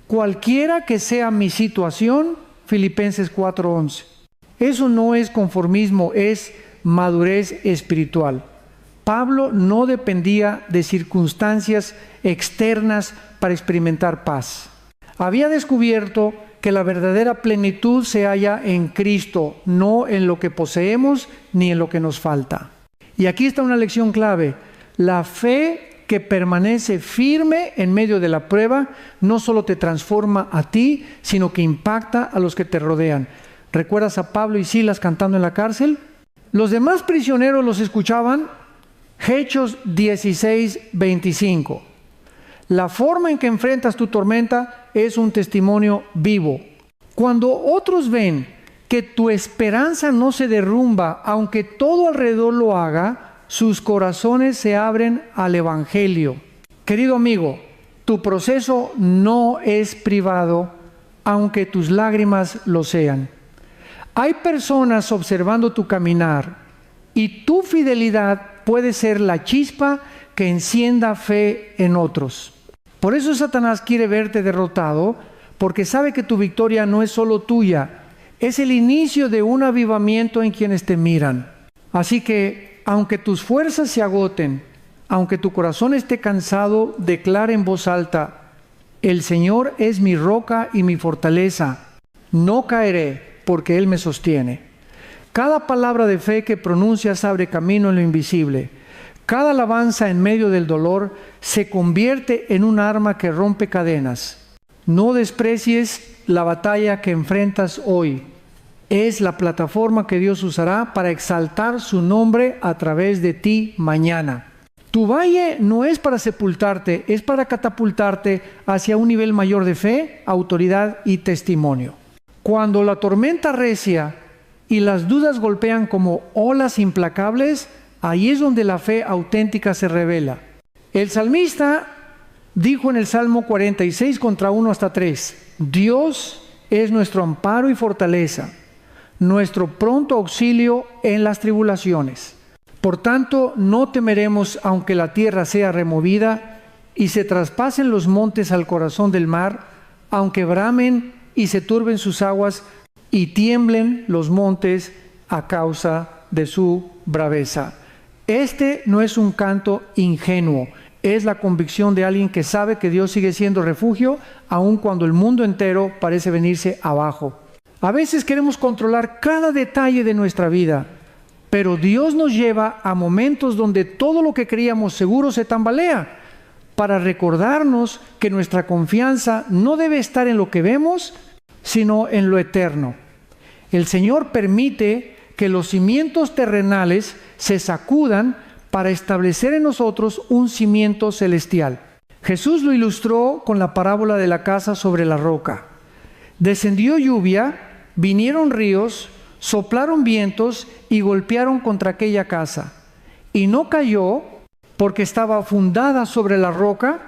cualquiera que sea mi situación. Filipenses 4:11. Eso no es conformismo, es madurez espiritual. Pablo no dependía de circunstancias externas para experimentar paz. Había descubierto que la verdadera plenitud se halla en Cristo, no en lo que poseemos ni en lo que nos falta. Y aquí está una lección clave. La fe que permanece firme en medio de la prueba no solo te transforma a ti, sino que impacta a los que te rodean. ¿Recuerdas a Pablo y Silas cantando en la cárcel? Los demás prisioneros los escuchaban. Hechos 16:25. La forma en que enfrentas tu tormenta es un testimonio vivo. Cuando otros ven que tu esperanza no se derrumba, aunque todo alrededor lo haga, sus corazones se abren al Evangelio. Querido amigo, tu proceso no es privado, aunque tus lágrimas lo sean. Hay personas observando tu caminar y tu fidelidad puede ser la chispa que encienda fe en otros. Por eso Satanás quiere verte derrotado, porque sabe que tu victoria no es solo tuya, es el inicio de un avivamiento en quienes te miran. Así que, aunque tus fuerzas se agoten, aunque tu corazón esté cansado, declara en voz alta: el Señor es mi roca y mi fortaleza, no caeré, porque Él me sostiene. Cada palabra de fe que pronuncias abre camino en lo invisible. Cada alabanza en medio del dolor se convierte en un arma que rompe cadenas. No desprecies la batalla que enfrentas hoy. Es la plataforma que Dios usará para exaltar su nombre a través de ti mañana. Tu valle no es para sepultarte, es para catapultarte hacia un nivel mayor de fe, autoridad y testimonio. Cuando la tormenta recia y las dudas golpean como olas implacables, ahí es donde la fe auténtica se revela. El salmista dijo en el Salmo 46, contra 1 hasta 3, Dios es nuestro amparo y fortaleza, nuestro pronto auxilio en las tribulaciones. Por tanto, no temeremos aunque la tierra sea removida y se traspasen los montes al corazón del mar, aunque bramen y se turben sus aguas y tiemblen los montes a causa de su braveza. Este no es un canto ingenuo, es la convicción de alguien que sabe que Dios sigue siendo refugio, aun cuando el mundo entero parece venirse abajo. A veces queremos controlar cada detalle de nuestra vida, pero Dios nos lleva a momentos donde todo lo que creíamos seguro se tambalea, para recordarnos que nuestra confianza no debe estar en lo que vemos, sino en lo eterno. El Señor permite que los cimientos terrenales se sacudan para establecer en nosotros un cimiento celestial. Jesús lo ilustró con la parábola de la casa sobre la roca. Descendió lluvia, vinieron ríos, soplaron vientos y golpearon contra aquella casa. Y no cayó porque estaba fundada sobre la roca.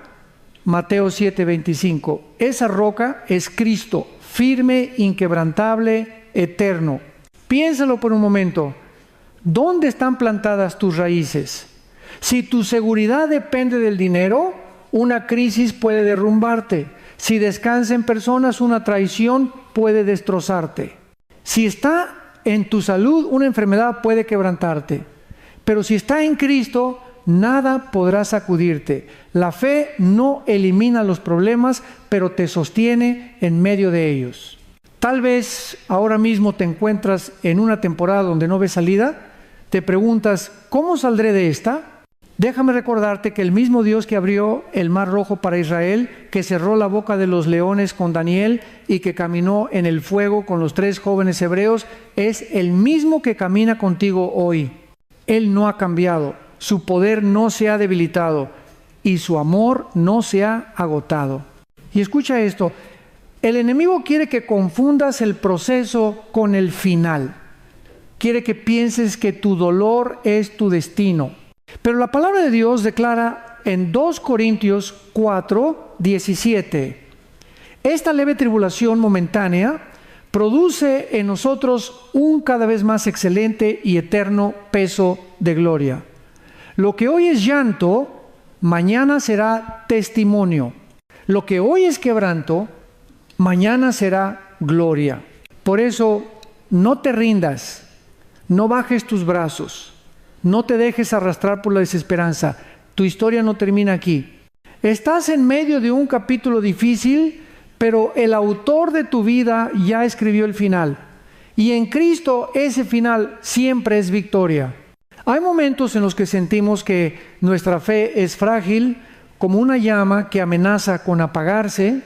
Mateo 7:25. Esa roca es Cristo, firme, inquebrantable, eterno. Piénsalo por un momento. ¿Dónde están plantadas tus raíces? Si tu seguridad depende del dinero, una crisis puede derrumbarte. Si descansa en personas, una traición puede destrozarte. Si está en tu salud, una enfermedad puede quebrantarte. Pero si está en Cristo, nada podrá sacudirte. La fe no elimina los problemas, pero te sostiene en medio de ellos. Tal vez ahora mismo te encuentras en una temporada donde no ves salida. Te preguntas, ¿cómo saldré de esta? Déjame recordarte que el mismo Dios que abrió el mar rojo para Israel, que cerró la boca de los leones con Daniel y que caminó en el fuego con los 3 jóvenes hebreos, es el mismo que camina contigo hoy. Él no ha cambiado, su poder no se ha debilitado y su amor no se ha agotado. Y escucha esto, el enemigo quiere que confundas el proceso con el final. Quiere que pienses que tu dolor es tu destino. Pero la palabra de Dios declara en 2 Corintios 4:17, esta leve tribulación momentánea produce en nosotros un cada vez más excelente y eterno peso de gloria. Lo que hoy es llanto, mañana será testimonio. Lo que hoy es quebranto, mañana será gloria. Por eso, no te rindas, no bajes tus brazos. No te dejes arrastrar por la desesperanza. Tu historia no termina aquí. Estás en medio de un capítulo difícil, pero el autor de tu vida ya escribió el final. Y en Cristo ese final siempre es victoria. Hay momentos en los que sentimos que nuestra fe es frágil, como una llama que amenaza con apagarse,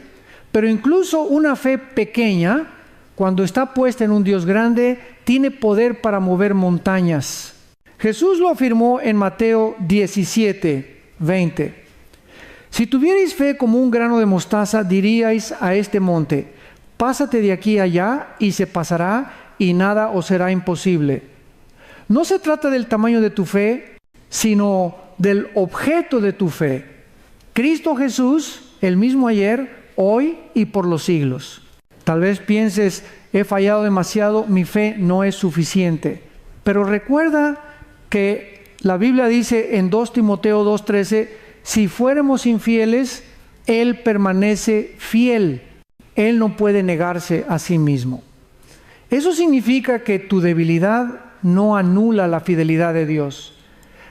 pero incluso una fe pequeña, cuando está puesta en un Dios grande, tiene poder para mover montañas. Jesús lo afirmó en Mateo 17:20. Si tuvierais fe como un grano de mostaza, diríais a este monte, pásate de aquí allá, y se pasará, y nada os será imposible. No se trata del tamaño de tu fe, sino del objeto de tu fe. Cristo Jesús, el mismo ayer, hoy y por los siglos. Tal vez pienses, he fallado demasiado, mi fe no es suficiente. Pero recuerda que la Biblia dice en 2 Timoteo 2:13, si fuéramos infieles, Él permanece fiel. Él no puede negarse a sí mismo. Eso significa que tu debilidad no anula la fidelidad de Dios.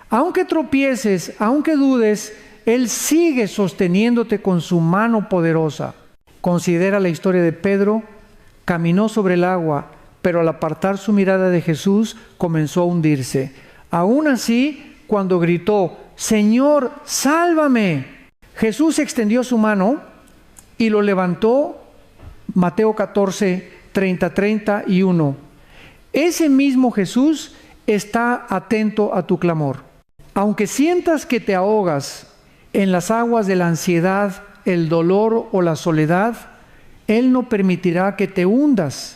Aunque tropieces, aunque dudes, Él sigue sosteniéndote con su mano poderosa. Considera la historia de Pedro. Caminó sobre el agua, pero al apartar su mirada de Jesús, comenzó a hundirse. Aún así, cuando gritó, Señor, sálvame, Jesús extendió su mano y lo levantó. Mateo 14:30-31. Ese mismo Jesús está atento a tu clamor. Aunque sientas que te ahogas en las aguas de la ansiedad, el dolor o la soledad, Él no permitirá que te hundas.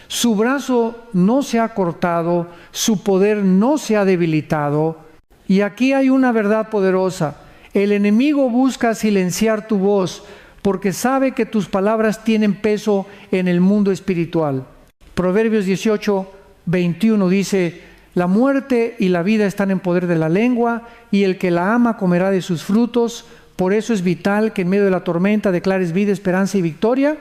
Su brazo no se ha cortado, su poder no se ha debilitado. Y aquí hay una verdad poderosa. El enemigo busca silenciar tu voz porque sabe que tus palabras tienen peso en el mundo espiritual. Proverbios 18:21 dice, la muerte y la vida están en poder de la lengua, y el que la ama comerá de sus frutos. Por eso es vital que en medio de la tormenta declares vida, esperanza y victoria.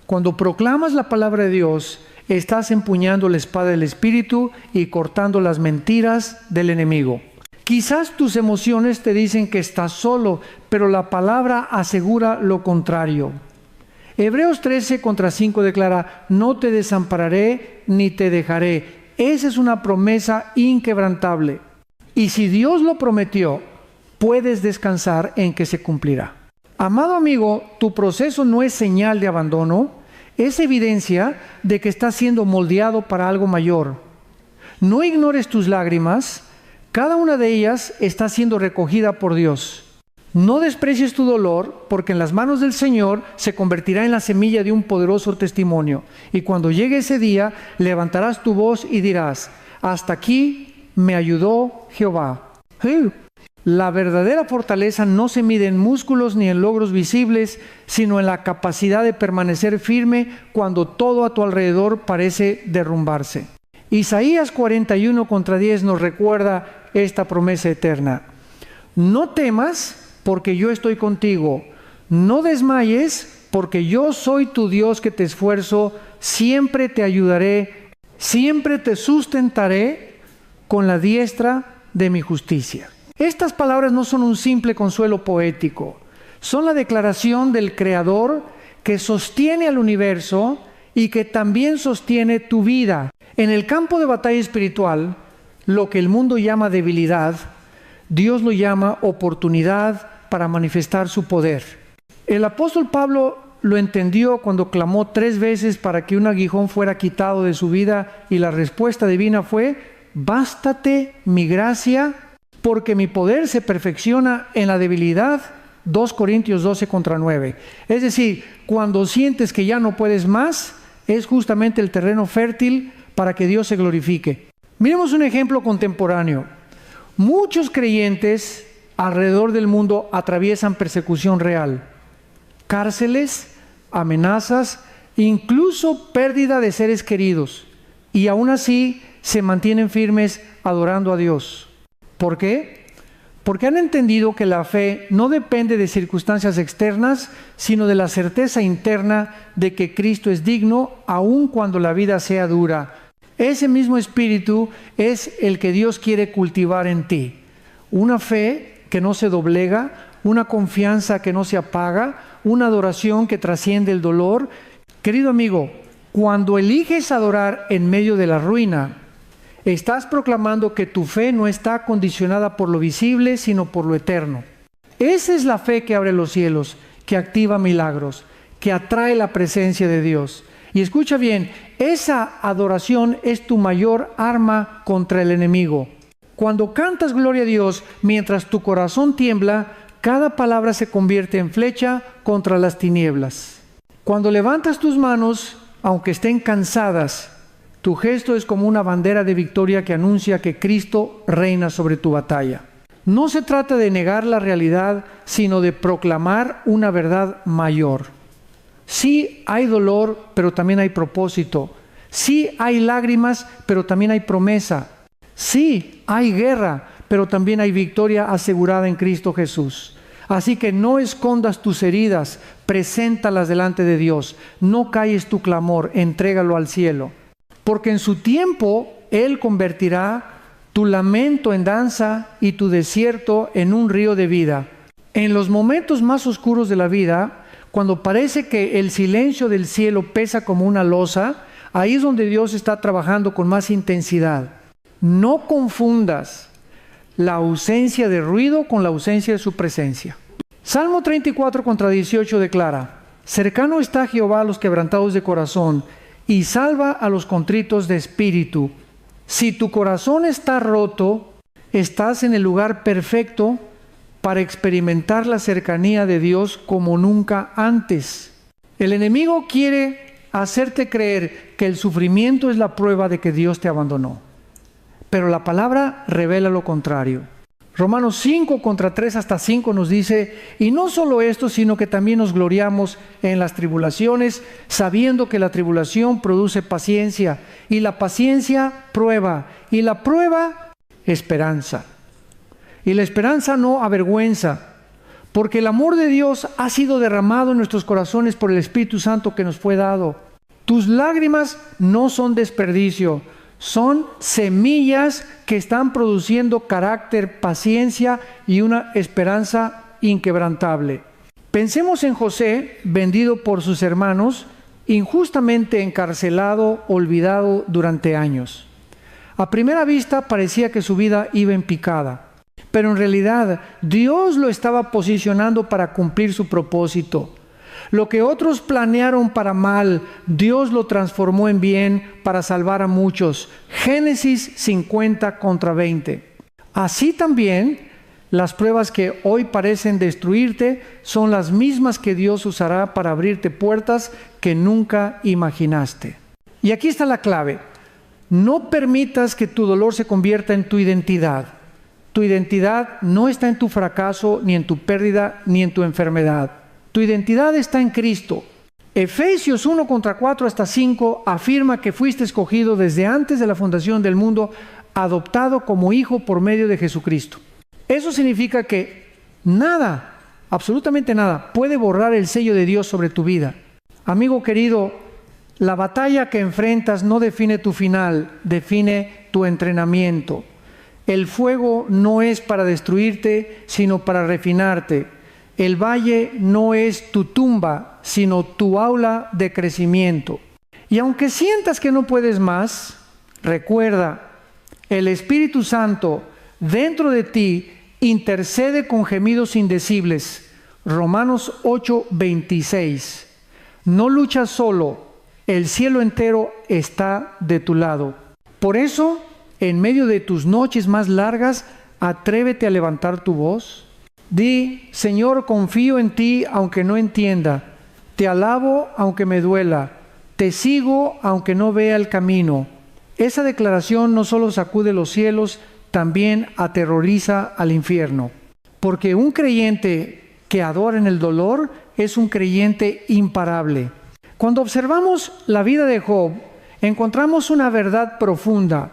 Cuando proclamas la palabra de Dios, estás empuñando la espada del Espíritu y cortando las mentiras del enemigo. Quizás tus emociones te dicen que estás solo, pero la palabra asegura lo contrario. Hebreos 13:5 declara, no te desampararé ni te dejaré. Esa es una promesa inquebrantable. Y si Dios lo prometió, puedes descansar en que se cumplirá. Amado amigo, tu proceso no es señal de abandono, es evidencia de que estás siendo moldeado para algo mayor. No ignores tus lágrimas, cada una de ellas está siendo recogida por Dios. No desprecies tu dolor, porque en las manos del Señor se convertirá en la semilla de un poderoso testimonio. Y cuando llegue ese día, levantarás tu voz y dirás, hasta aquí me ayudó Jehová. La verdadera fortaleza no se mide en músculos ni en logros visibles, sino en la capacidad de permanecer firme cuando todo a tu alrededor parece derrumbarse. Isaías 41:10 nos recuerda esta promesa eterna. No temas, porque yo estoy contigo. No desmayes, porque yo soy tu Dios que te esfuerzo. Siempre te ayudaré, siempre te sustentaré con la diestra de mi justicia. Estas palabras no son un simple consuelo poético, son la declaración del Creador que sostiene al universo y que también sostiene tu vida. En el campo de batalla espiritual, lo que el mundo llama debilidad, Dios lo llama oportunidad para manifestar su poder. El apóstol Pablo lo entendió cuando clamó 3 veces para que un aguijón fuera quitado de su vida, y la respuesta divina fue: bástate mi gracia, porque mi poder se perfecciona en la debilidad. 2 Corintios 12:9. Es decir, cuando sientes que ya no puedes más, es justamente el terreno fértil para que Dios se glorifique. Miremos un ejemplo contemporáneo. Muchos creyentes alrededor del mundo atraviesan persecución real, cárceles, amenazas, incluso pérdida de seres queridos, y aún así se mantienen firmes adorando a Dios. ¿Por qué? Porque han entendido que la fe no depende de circunstancias externas, sino de la certeza interna de que Cristo es digno, aun cuando la vida sea dura. Ese mismo espíritu es el que Dios quiere cultivar en ti. Una fe que no se doblega, una confianza que no se apaga, una adoración que trasciende el dolor. Querido amigo, cuando eliges adorar en medio de la ruina, estás proclamando que tu fe no está condicionada por lo visible, sino por lo eterno. Esa es la fe que abre los cielos, que activa milagros, que atrae la presencia de Dios. Y escucha bien, esa adoración es tu mayor arma contra el enemigo. Cuando cantas gloria a Dios mientras tu corazón tiembla, cada palabra se convierte en flecha contra las tinieblas. Cuando levantas tus manos, aunque estén cansadas, tu gesto es como una bandera de victoria que anuncia que Cristo reina sobre tu batalla. No se trata de negar la realidad, sino de proclamar una verdad mayor. Sí hay dolor, pero también hay propósito. Sí hay lágrimas, pero también hay promesa. Sí hay guerra, pero también hay victoria asegurada en Cristo Jesús. Así que no escondas tus heridas, preséntalas delante de Dios. No calles tu clamor, entrégalo al cielo. Porque en su tiempo Él convertirá tu lamento en danza y tu desierto en un río de vida. En los momentos más oscuros de la vida, cuando parece que el silencio del cielo pesa como una losa, ahí es donde Dios está trabajando con más intensidad. No confundas la ausencia de ruido con la ausencia de su presencia. Salmo 34:18 declara: cercano está Jehová a los quebrantados de corazón, y salva a los contritos de espíritu. Si tu corazón está roto, estás en el lugar perfecto para experimentar la cercanía de Dios como nunca antes. El enemigo quiere hacerte creer que el sufrimiento es la prueba de que Dios te abandonó. Pero la palabra revela lo contrario. Romanos 5:3-5 nos dice: y no solo esto, sino que también nos gloriamos en las tribulaciones, sabiendo que la tribulación produce paciencia, y la paciencia prueba, y la prueba esperanza. Y la esperanza no avergüenza, porque el amor de Dios ha sido derramado en nuestros corazones por el Espíritu Santo que nos fue dado. Tus lágrimas no son desperdicio, son semillas que están produciendo carácter, paciencia y una esperanza inquebrantable. Pensemos en José, vendido por sus hermanos, injustamente encarcelado, olvidado durante años. A primera vista parecía que su vida iba en picada, pero en realidad Dios lo estaba posicionando para cumplir su propósito. Lo que otros planearon para mal, Dios lo transformó en bien para salvar a muchos. Génesis 50:20. Así también, las pruebas que hoy parecen destruirte son las mismas que Dios usará para abrirte puertas que nunca imaginaste. Y aquí está la clave. No permitas que tu dolor se convierta en tu identidad. Tu identidad no está en tu fracaso, ni en tu pérdida, ni en tu enfermedad. Tu identidad está en Cristo. Efesios 1:4-5 afirma que fuiste escogido desde antes de la fundación del mundo, adoptado como hijo por medio de Jesucristo. Eso significa que nada, absolutamente nada, puede borrar el sello de Dios sobre tu vida. Amigo querido, la batalla que enfrentas no define tu final, define tu entrenamiento. El fuego no es para destruirte, sino para refinarte. El valle no es tu tumba, sino tu aula de crecimiento. Y aunque sientas que no puedes más, recuerda, el Espíritu Santo dentro de ti intercede con gemidos indecibles. Romanos 8:26. No luchas solo, el cielo entero está de tu lado. Por eso, en medio de tus noches más largas, atrévete a levantar tu voz. Di: Señor, confío en ti aunque no entienda. Te alabo aunque me duela. Te sigo aunque no vea el camino. Esa declaración no solo sacude los cielos, también aterroriza al infierno. Porque un creyente que adora en el dolor es un creyente imparable. Cuando observamos la vida de Job, encontramos una verdad profunda.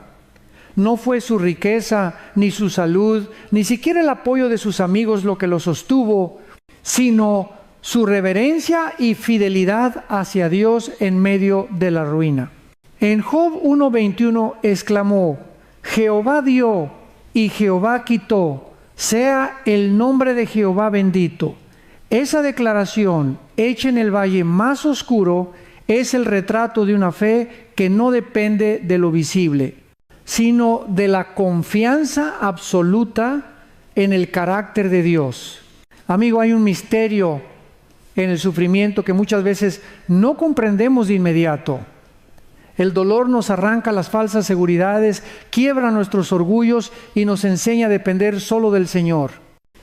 No fue su riqueza, ni su salud, ni siquiera el apoyo de sus amigos lo que lo sostuvo, sino su reverencia y fidelidad hacia Dios en medio de la ruina. En Job 1:21 exclamó: Jehová dio y Jehová quitó, sea el nombre de Jehová bendito. Esa declaración, hecha en el valle más oscuro, es el retrato de una fe que no depende de lo visible, sino de la confianza absoluta en el carácter de Dios. Amigo, hay un misterio en el sufrimiento que muchas veces no comprendemos de inmediato. El dolor nos arranca las falsas seguridades, quiebra nuestros orgullos y nos enseña a depender solo del Señor.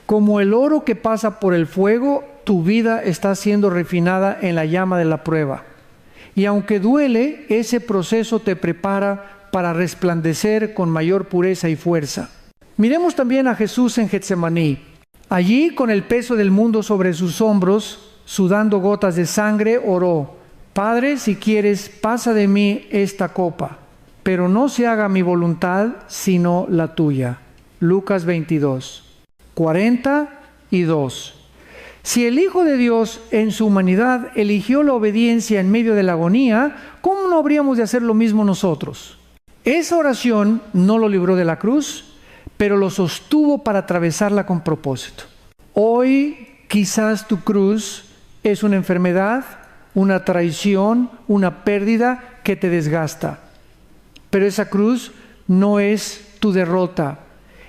Como el oro que pasa por el fuego, tu vida está siendo refinada en la llama de la prueba. Y aunque duele, ese proceso te prepara para resplandecer con mayor pureza y fuerza. Miremos también a Jesús en Getsemaní. Allí, con el peso del mundo sobre sus hombros, sudando gotas de sangre, oró: Padre, si quieres, pasa de mí esta copa, pero no se haga mi voluntad, sino la tuya. Lucas 22:42. Si el Hijo de Dios en su humanidad eligió la obediencia en medio de la agonía, ¿cómo no habríamos de hacer lo mismo nosotros? Esa oración no lo libró de la cruz, pero lo sostuvo para atravesarla con propósito. Hoy quizás tu cruz es una enfermedad, una traición, una pérdida que te desgasta. Pero esa cruz no es tu derrota.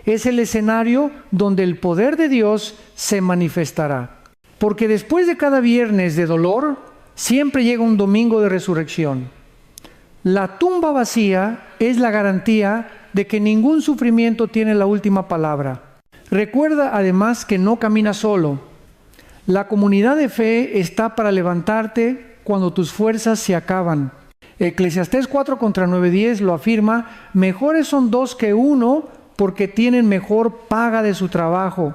Es el escenario donde el poder de Dios se manifestará. Porque después de cada viernes de dolor, siempre llega un domingo de resurrección. La tumba vacía es la garantía de que ningún sufrimiento tiene la última palabra. Recuerda además que no caminas solo. La comunidad de fe está para levantarte cuando tus fuerzas se acaban. Eclesiastés 4:9-10 lo afirma: mejores son dos que uno, porque tienen mejor paga de su trabajo.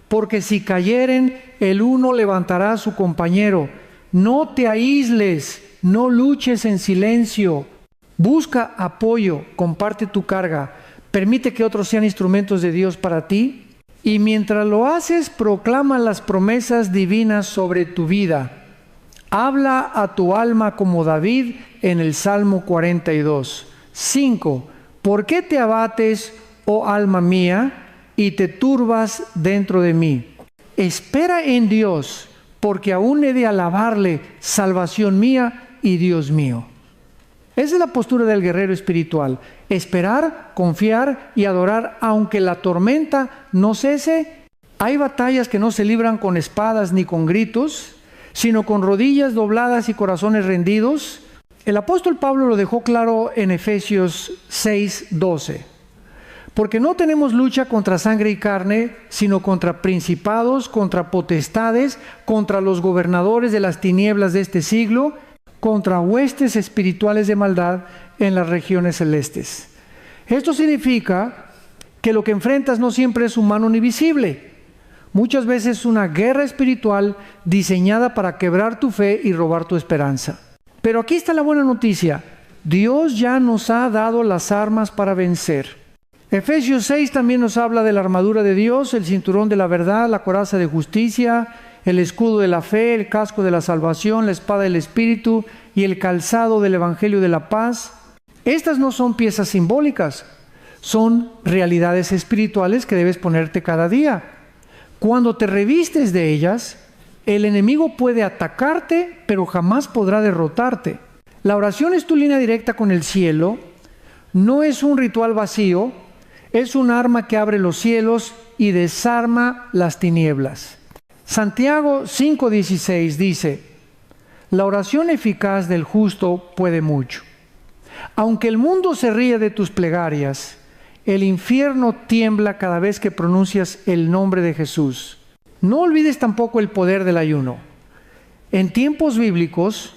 Porque si cayeren, el uno levantará a su compañero. No te aísles, no luches en silencio. Busca apoyo, comparte tu carga. Permite que otros sean instrumentos de Dios para ti. Y mientras lo haces, proclama las promesas divinas sobre tu vida. Habla a tu alma como David en el Salmo 42. 5. ¿Por qué te abates, oh alma mía, y te turbas dentro de mí? Espera en Dios, porque aún he de alabarle, salvación mía y Dios mío. Esa es la postura del guerrero espiritual: esperar, confiar y adorar aunque la tormenta no cese. Hay batallas que no se libran con espadas ni con gritos, sino con rodillas dobladas y corazones rendidos. El apóstol Pablo lo dejó claro en Efesios 6:12. Porque no tenemos lucha contra sangre y carne, sino contra principados, contra potestades, contra los gobernadores de las tinieblas de este siglo, contra huestes espirituales de maldad en las regiones celestes. Esto significa que lo que enfrentas no siempre es humano ni visible. Muchas veces es una guerra espiritual diseñada para quebrar tu fe y robar tu esperanza. Pero aquí está la buena noticia: Dios ya nos ha dado las armas para vencer. Efesios 6 también nos habla de la armadura de Dios, el cinturón de la verdad, la coraza de justicia, el escudo de la fe, el casco de la salvación, la espada del Espíritu y el calzado del Evangelio de la paz. Estas no son piezas simbólicas, son realidades espirituales que debes ponerte cada día. Cuando te revistes de ellas, el enemigo puede atacarte, pero jamás podrá derrotarte. La oración es tu línea directa con el cielo, no es un ritual vacío, Es un arma que abre los cielos y desarma las tinieblas. Santiago 5:16 dice: la oración eficaz del justo puede mucho. Aunque el mundo se ríe de tus plegarias, el infierno tiembla cada vez que pronuncias el nombre de Jesús. No olvides tampoco el poder del ayuno. En tiempos bíblicos,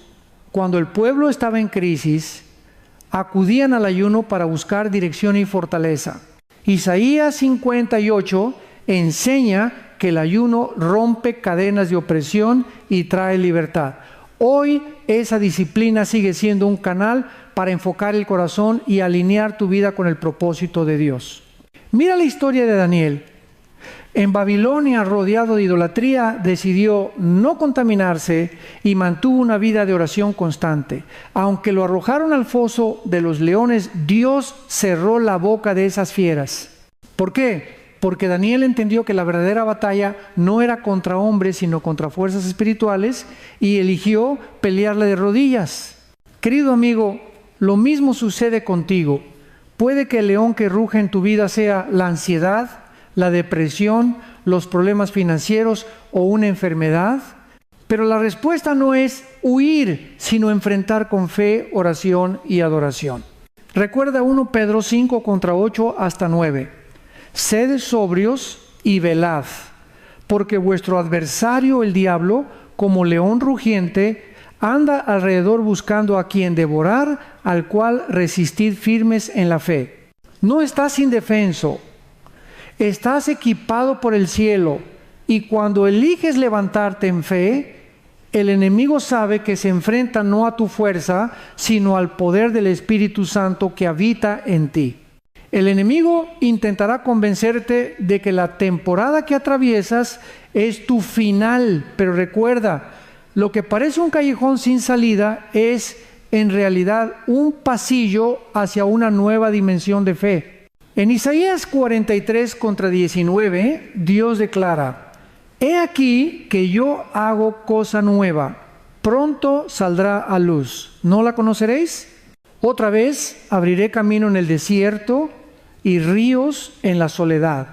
cuando el pueblo estaba en crisis, acudían al ayuno para buscar dirección y fortaleza. Isaías 58 enseña que el ayuno rompe cadenas de opresión y trae libertad. Hoy esa disciplina sigue siendo un canal para enfocar el corazón y alinear tu vida con el propósito de Dios. Mira la historia de Daniel. En Babilonia, rodeado de idolatría, decidió no contaminarse y mantuvo una vida de oración constante. Aunque lo arrojaron al foso de los leones, Dios cerró la boca de esas fieras. ¿Por qué? Porque Daniel entendió que la verdadera batalla no era contra hombres, sino contra fuerzas espirituales, y eligió pelearle de rodillas. Querido amigo, lo mismo sucede contigo. Puede que el león que ruge en tu vida sea la ansiedad, la depresión, los problemas financieros o una enfermedad, pero la respuesta no es huir, sino enfrentar con fe, oración y adoración. Recuerda 1 Pedro 5:8 hasta 9. Sed sobrios y velad, porque vuestro adversario el diablo, como león rugiente, anda alrededor buscando a quien devorar, al cual resistid firmes en la fe. No estás indefenso, estás equipado por el cielo, y cuando eliges levantarte en fe, el enemigo sabe que se enfrenta no a tu fuerza, sino al poder del Espíritu Santo que habita en ti. El enemigo intentará convencerte de que la temporada que atraviesas es tu final, pero recuerda, lo que parece un callejón sin salida es en realidad un pasillo hacia una nueva dimensión de fe. En Isaías 43:19, Dios declara: he aquí que yo hago cosa nueva, pronto saldrá a luz. ¿No la conoceréis? Otra vez abriré camino en el desierto y ríos en la soledad.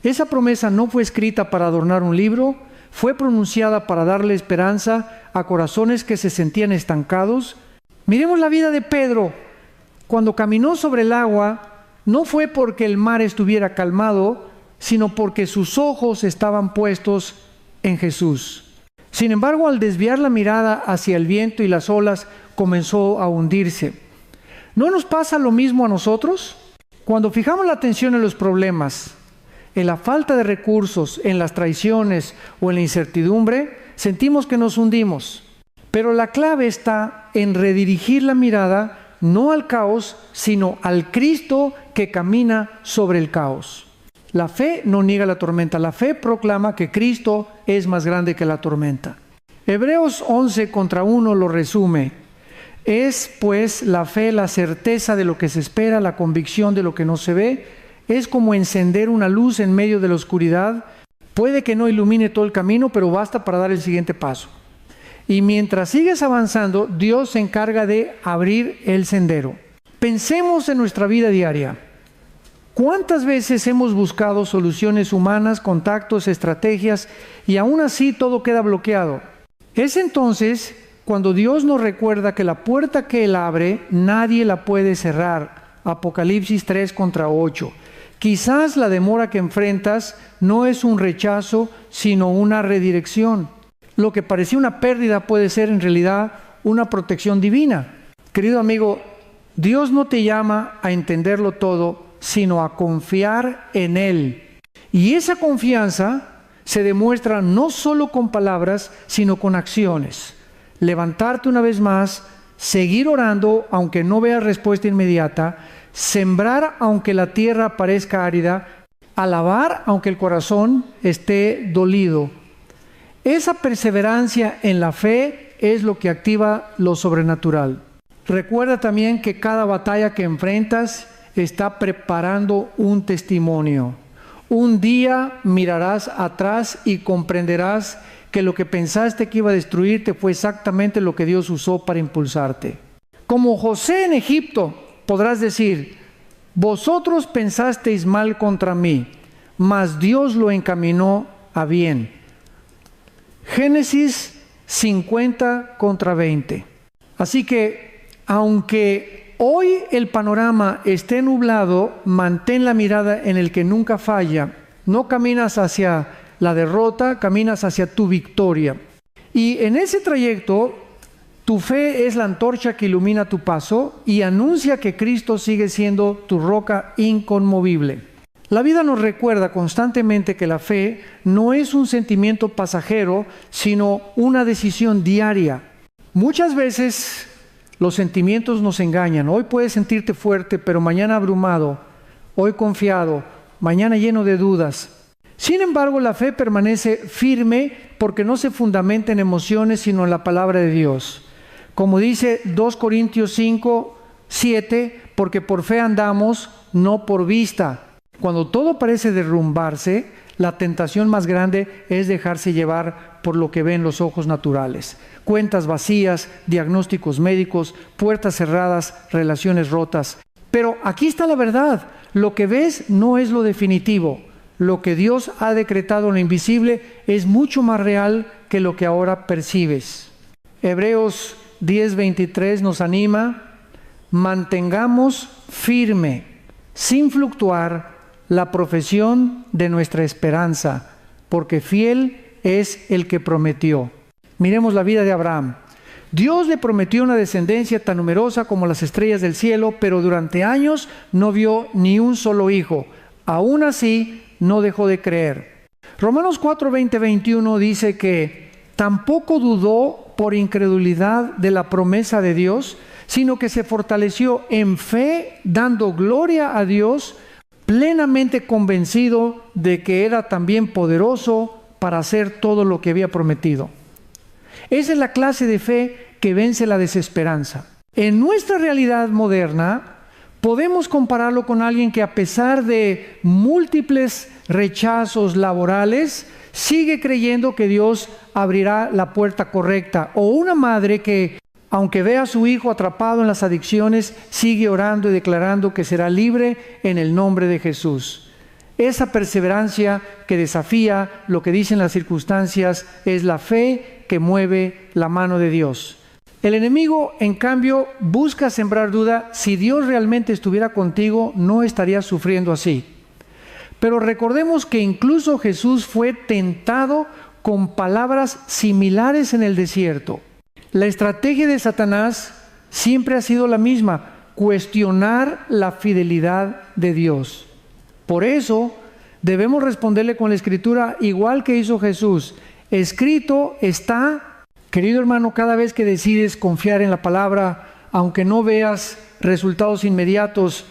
Esa promesa no fue escrita para adornar un libro, fue pronunciada para darle esperanza a corazones que se sentían estancados. Miremos la vida de Pedro. Cuando caminó sobre el agua, no fue porque el mar estuviera calmado, sino porque sus ojos estaban puestos en Jesús. Sin embargo, al desviar la mirada hacia el viento y las olas, comenzó a hundirse. ¿No nos pasa lo mismo a nosotros? Cuando fijamos la atención en los problemas, en la falta de recursos, en las traiciones o en la incertidumbre, sentimos que nos hundimos. Pero la clave está en redirigir la mirada no al caos, sino al Cristo que camina sobre el caos. La fe no niega la tormenta, la fe proclama que Cristo es más grande que la tormenta. Hebreos 11:1 lo resume. Es pues la fe la certeza de lo que se espera, la convicción de lo que no se ve. Es como encender una luz en medio de la oscuridad. Puede que no ilumine todo el camino, pero basta para dar el siguiente paso. Y mientras sigues avanzando, Dios se encarga de abrir el sendero. Pensemos en nuestra vida diaria. ¿Cuántas veces hemos buscado soluciones humanas, contactos, estrategias, y aún así todo queda bloqueado? Es entonces cuando Dios nos recuerda que la puerta que Él abre, nadie la puede cerrar. Apocalipsis 3:8. Quizás la demora que enfrentas no es un rechazo, sino una redirección. Lo que parecía una pérdida puede ser en realidad una protección divina. Querido amigo, Dios no te llama a entenderlo todo, sino a confiar en Él. Y esa confianza se demuestra no solo con palabras, sino con acciones. Levantarte una vez más, seguir orando aunque no veas respuesta inmediata, sembrar aunque la tierra parezca árida, alabar aunque el corazón esté dolido. Esa perseverancia en la fe es lo que activa lo sobrenatural. Recuerda también que cada batalla que enfrentas está preparando un testimonio. Un día mirarás atrás y comprenderás que lo que pensaste que iba a destruirte fue exactamente lo que Dios usó para impulsarte. Como José en Egipto, podrás decir: Vosotros pensasteis mal contra mí, mas Dios lo encaminó a bien. Génesis 50 contra 20. Así que, aunque hoy el panorama esté nublado, mantén la mirada en el que nunca falla. No caminas hacia la derrota, caminas hacia tu victoria. Y en ese trayecto, tu fe es la antorcha que ilumina tu paso y anuncia que Cristo sigue siendo tu roca inconmovible. La vida nos recuerda constantemente que la fe no es un sentimiento pasajero, sino una decisión diaria. Muchas veces los sentimientos nos engañan. Hoy puedes sentirte fuerte, pero mañana abrumado. Hoy confiado, mañana lleno de dudas. Sin embargo, la fe permanece firme porque no se fundamenta en emociones, sino en la palabra de Dios. Como dice 2 Corintios 5, 7, porque por fe andamos, no por vista. Cuando todo parece derrumbarse, la tentación más grande es dejarse llevar por lo que ven los ojos naturales. Cuentas vacías, diagnósticos médicos, puertas cerradas, relaciones rotas. Pero aquí está la verdad. Lo que ves no es lo definitivo. Lo que Dios ha decretado en lo invisible es mucho más real que lo que ahora percibes. Hebreos 10:23 nos anima: mantengamos firme, sin fluctuar, la profesión de nuestra esperanza, porque fiel es el que prometió. Miremos la vida de Abraham. Dios le prometió una descendencia tan numerosa como las estrellas del cielo, pero durante años no vio ni un solo hijo. Aún así, no dejó de creer. Romanos 4:20-21 dice que tampoco dudó por incredulidad de la promesa de Dios, sino que se fortaleció en fe, dando gloria a Dios, plenamente convencido de que era también poderoso para hacer todo lo que había prometido. Esa es la clase de fe que vence la desesperanza. En nuestra realidad moderna, podemos compararlo con alguien que, a pesar de múltiples rechazos laborales, sigue creyendo que Dios abrirá la puerta correcta. O una madre que, aunque ve a su hijo atrapado en las adicciones, sigue orando y declarando que será libre en el nombre de Jesús. Esa perseverancia que desafía lo que dicen las circunstancias es la fe que mueve la mano de Dios. El enemigo, en cambio, busca sembrar duda. Si Dios realmente estuviera contigo, no estarías sufriendo así. Pero recordemos que incluso Jesús fue tentado con palabras similares en el desierto. La estrategia de Satanás siempre ha sido la misma: cuestionar la fidelidad de Dios. Por eso debemos responderle con la Escritura, igual que hizo Jesús. Escrito está. Querido hermano, cada vez que decides confiar en la palabra, aunque no veas resultados inmediatos,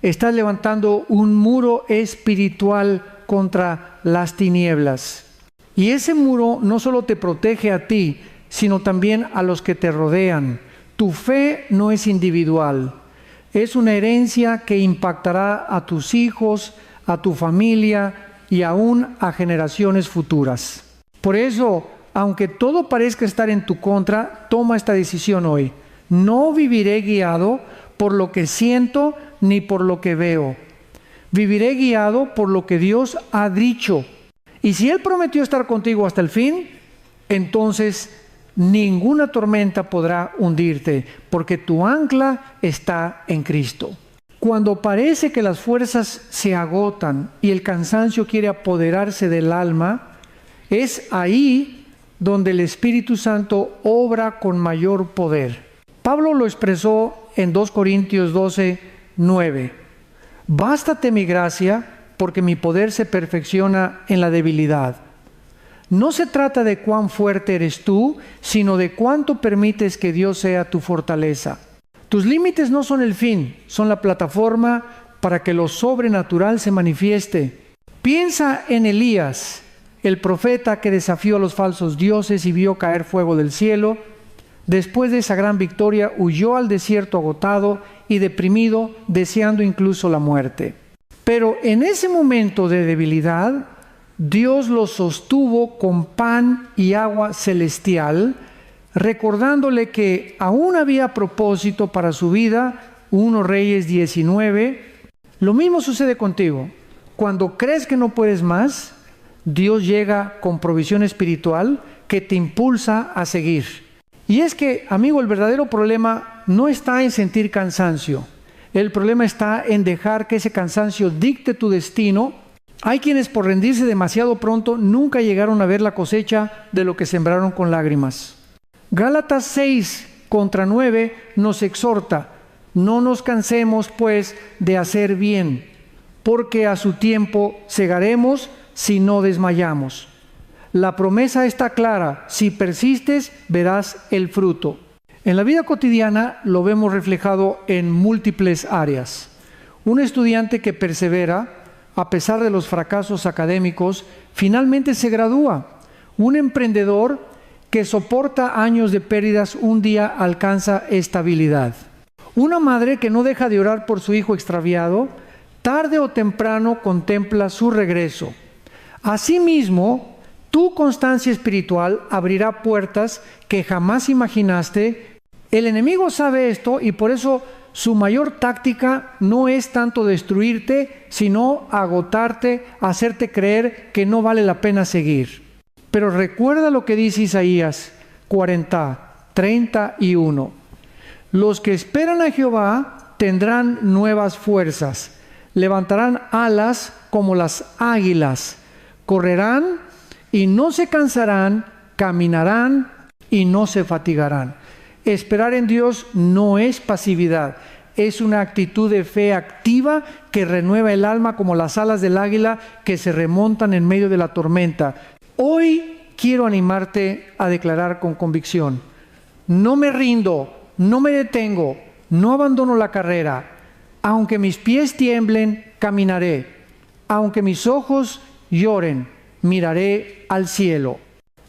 estás levantando un muro espiritual contra las tinieblas. Y ese muro no solo te protege a ti, sino también a los que te rodean. Tu fe no es individual, es una herencia que impactará a tus hijos, a tu familia y aún a generaciones futuras. Por eso, aunque todo parezca estar en tu contra, toma esta decisión hoy. No viviré guiado por lo que siento ni por lo que veo. Viviré guiado por lo que Dios ha dicho. Y si Él prometió estar contigo hasta el fin, entonces ninguna tormenta podrá hundirte, porque tu ancla está en Cristo. Cuando parece que las fuerzas se agotan y el cansancio quiere apoderarse del alma, es ahí donde el Espíritu Santo obra con mayor poder. Pablo lo expresó en 2 Corintios 12, 9. Bástate mi gracia, porque mi poder se perfecciona en la debilidad. No se trata de cuán fuerte eres tú, sino de cuánto permites que Dios sea tu fortaleza. Tus límites no son el fin, son la plataforma para que lo sobrenatural se manifieste. Piensa en Elías, el profeta que desafió a los falsos dioses y vio caer fuego del cielo. Después de esa gran victoria, huyó al desierto agotado y deprimido, deseando incluso la muerte. Pero en ese momento de debilidad, Dios lo sostuvo con pan y agua celestial, recordándole que aún había propósito para su vida. 1 Reyes 19, Lo mismo sucede contigo. Cuando crees que no puedes más, Dios llega con provisión espiritual que te impulsa a seguir. Y es que, amigo, el verdadero problema no está en sentir cansancio. El problema está en dejar que ese cansancio dicte tu destino. Hay quienes por rendirse demasiado pronto nunca llegaron a ver la cosecha de lo que sembraron con lágrimas. Gálatas 6:9 nos exhorta: no nos cansemos pues de hacer bien, porque a su tiempo segaremos si no desmayamos. La promesa está clara: si persistes, verás el fruto. En la vida cotidiana lo vemos reflejado en múltiples áreas. Un estudiante que persevera, a pesar de los fracasos académicos, finalmente se gradúa. Un emprendedor que soporta años de pérdidas, un día alcanza estabilidad. Una madre que no deja de orar por su hijo extraviado, tarde o temprano contempla su regreso. Asimismo, tu constancia espiritual abrirá puertas que jamás imaginaste. El enemigo sabe esto y por eso su mayor táctica no es tanto destruirte, sino agotarte, hacerte creer que no vale la pena seguir. Pero recuerda lo que dice Isaías 40:31. Los que esperan a Jehová tendrán nuevas fuerzas, levantarán alas como las águilas, correrán y no se cansarán, caminarán y no se fatigarán. Esperar en Dios no es pasividad, es una actitud de fe activa que renueva el alma como las alas del águila que se remontan en medio de la tormenta. Hoy quiero animarte a declarar con convicción: no me rindo, no me detengo, no abandono la carrera. Aunque mis pies tiemblen, caminaré. Aunque mis ojos lloren, miraré al cielo.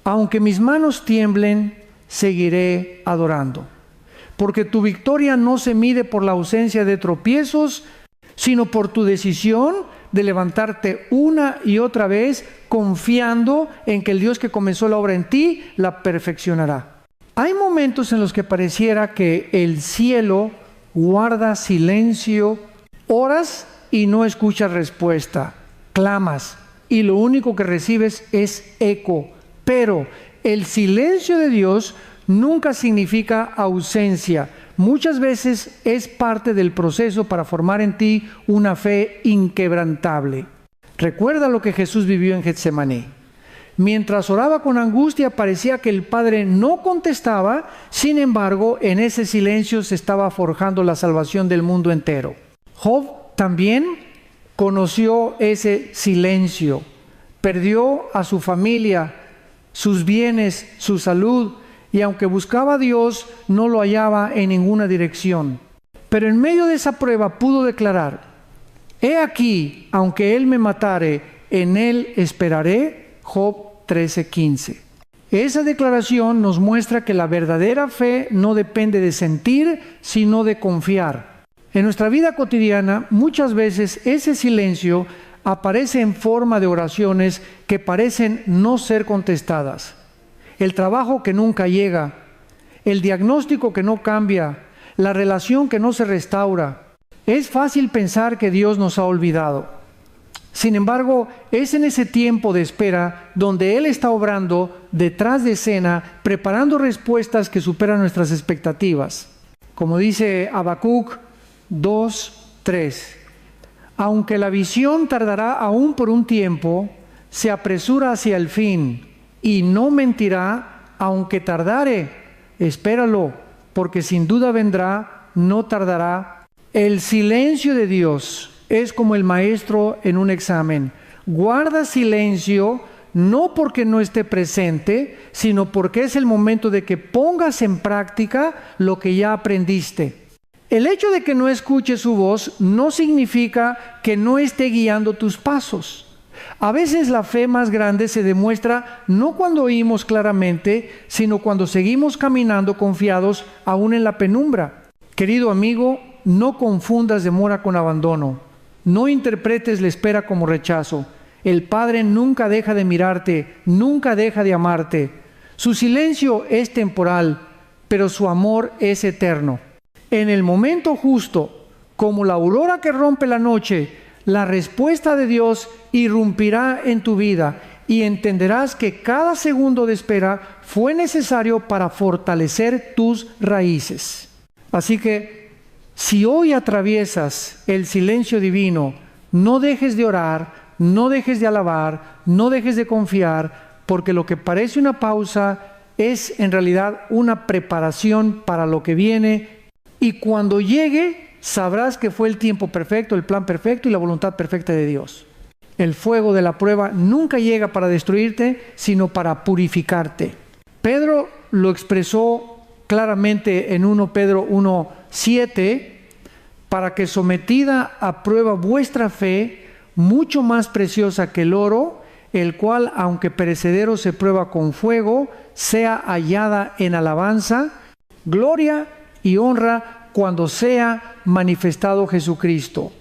Aunque mis manos tiemblen, seguiré adorando. Porque tu victoria no se mide por la ausencia de tropiezos, sino por tu decisión de levantarte una y otra vez, confiando en que el Dios que comenzó la obra en ti, la perfeccionará. Hay momentos en los que pareciera que el cielo guarda silencio, oras y no escuchas respuesta, clamas y lo único que recibes es eco. Pero el silencio de Dios nunca significa ausencia. Muchas veces es parte del proceso para formar en ti una fe inquebrantable. Recuerda lo que Jesús vivió en Getsemaní. Mientras oraba con angustia, parecía que el Padre no contestaba. Sin embargo, en ese silencio se estaba forjando la salvación del mundo entero. Job también conoció ese silencio. Perdió a su familia, sus bienes, su salud, y aunque buscaba a Dios, no lo hallaba en ninguna dirección. Pero en medio de esa prueba pudo declarar: he aquí, aunque Él me matare, en Él esperaré. Job 13:15. Esa declaración nos muestra que la verdadera fe no depende de sentir, sino de confiar. En nuestra vida cotidiana, muchas veces ese silencio aparece en forma de oraciones que parecen no ser contestadas. El trabajo que nunca llega, el diagnóstico que no cambia, la relación que no se restaura. Es fácil pensar que Dios nos ha olvidado. Sin embargo, es en ese tiempo de espera donde Él está obrando detrás de escena, preparando respuestas que superan nuestras expectativas. Como dice Habacuc 2:3, aunque la visión tardará aún por un tiempo, se apresura hacia el fin y no mentirá, aunque tardare, espéralo, porque sin duda vendrá, no tardará. El silencio de Dios es como el maestro en un examen. Guarda silencio no porque no esté presente, sino porque es el momento de que pongas en práctica lo que ya aprendiste. El hecho de que no escuches su voz no significa que no esté guiando tus pasos. A veces la fe más grande se demuestra no cuando oímos claramente, sino cuando seguimos caminando confiados aún en la penumbra. Querido amigo, no confundas demora con abandono. No interpretes la espera como rechazo. El Padre nunca deja de mirarte, nunca deja de amarte. Su silencio es temporal, pero su amor es eterno. En el momento justo, Como la aurora que rompe la noche, la respuesta de Dios irrumpirá en tu vida y entenderás que cada segundo de espera fue necesario para fortalecer tus raíces. Así que, si hoy atraviesas el silencio divino, no dejes de orar, no dejes de alabar, no dejes de confiar, porque lo que parece una pausa es en realidad una preparación para lo que viene, y cuando llegue sabrás que fue el tiempo perfecto, el plan perfecto y la voluntad perfecta de Dios. El fuego de la prueba nunca llega para destruirte, sino para purificarte. Pedro lo expresó claramente en 1 Pedro 1:7, para que sometida a prueba vuestra fe, mucho más preciosa que el oro, el cual, aunque perecedero se prueba con fuego, sea hallada en alabanza, gloria y honra cuando sea manifestado Jesucristo.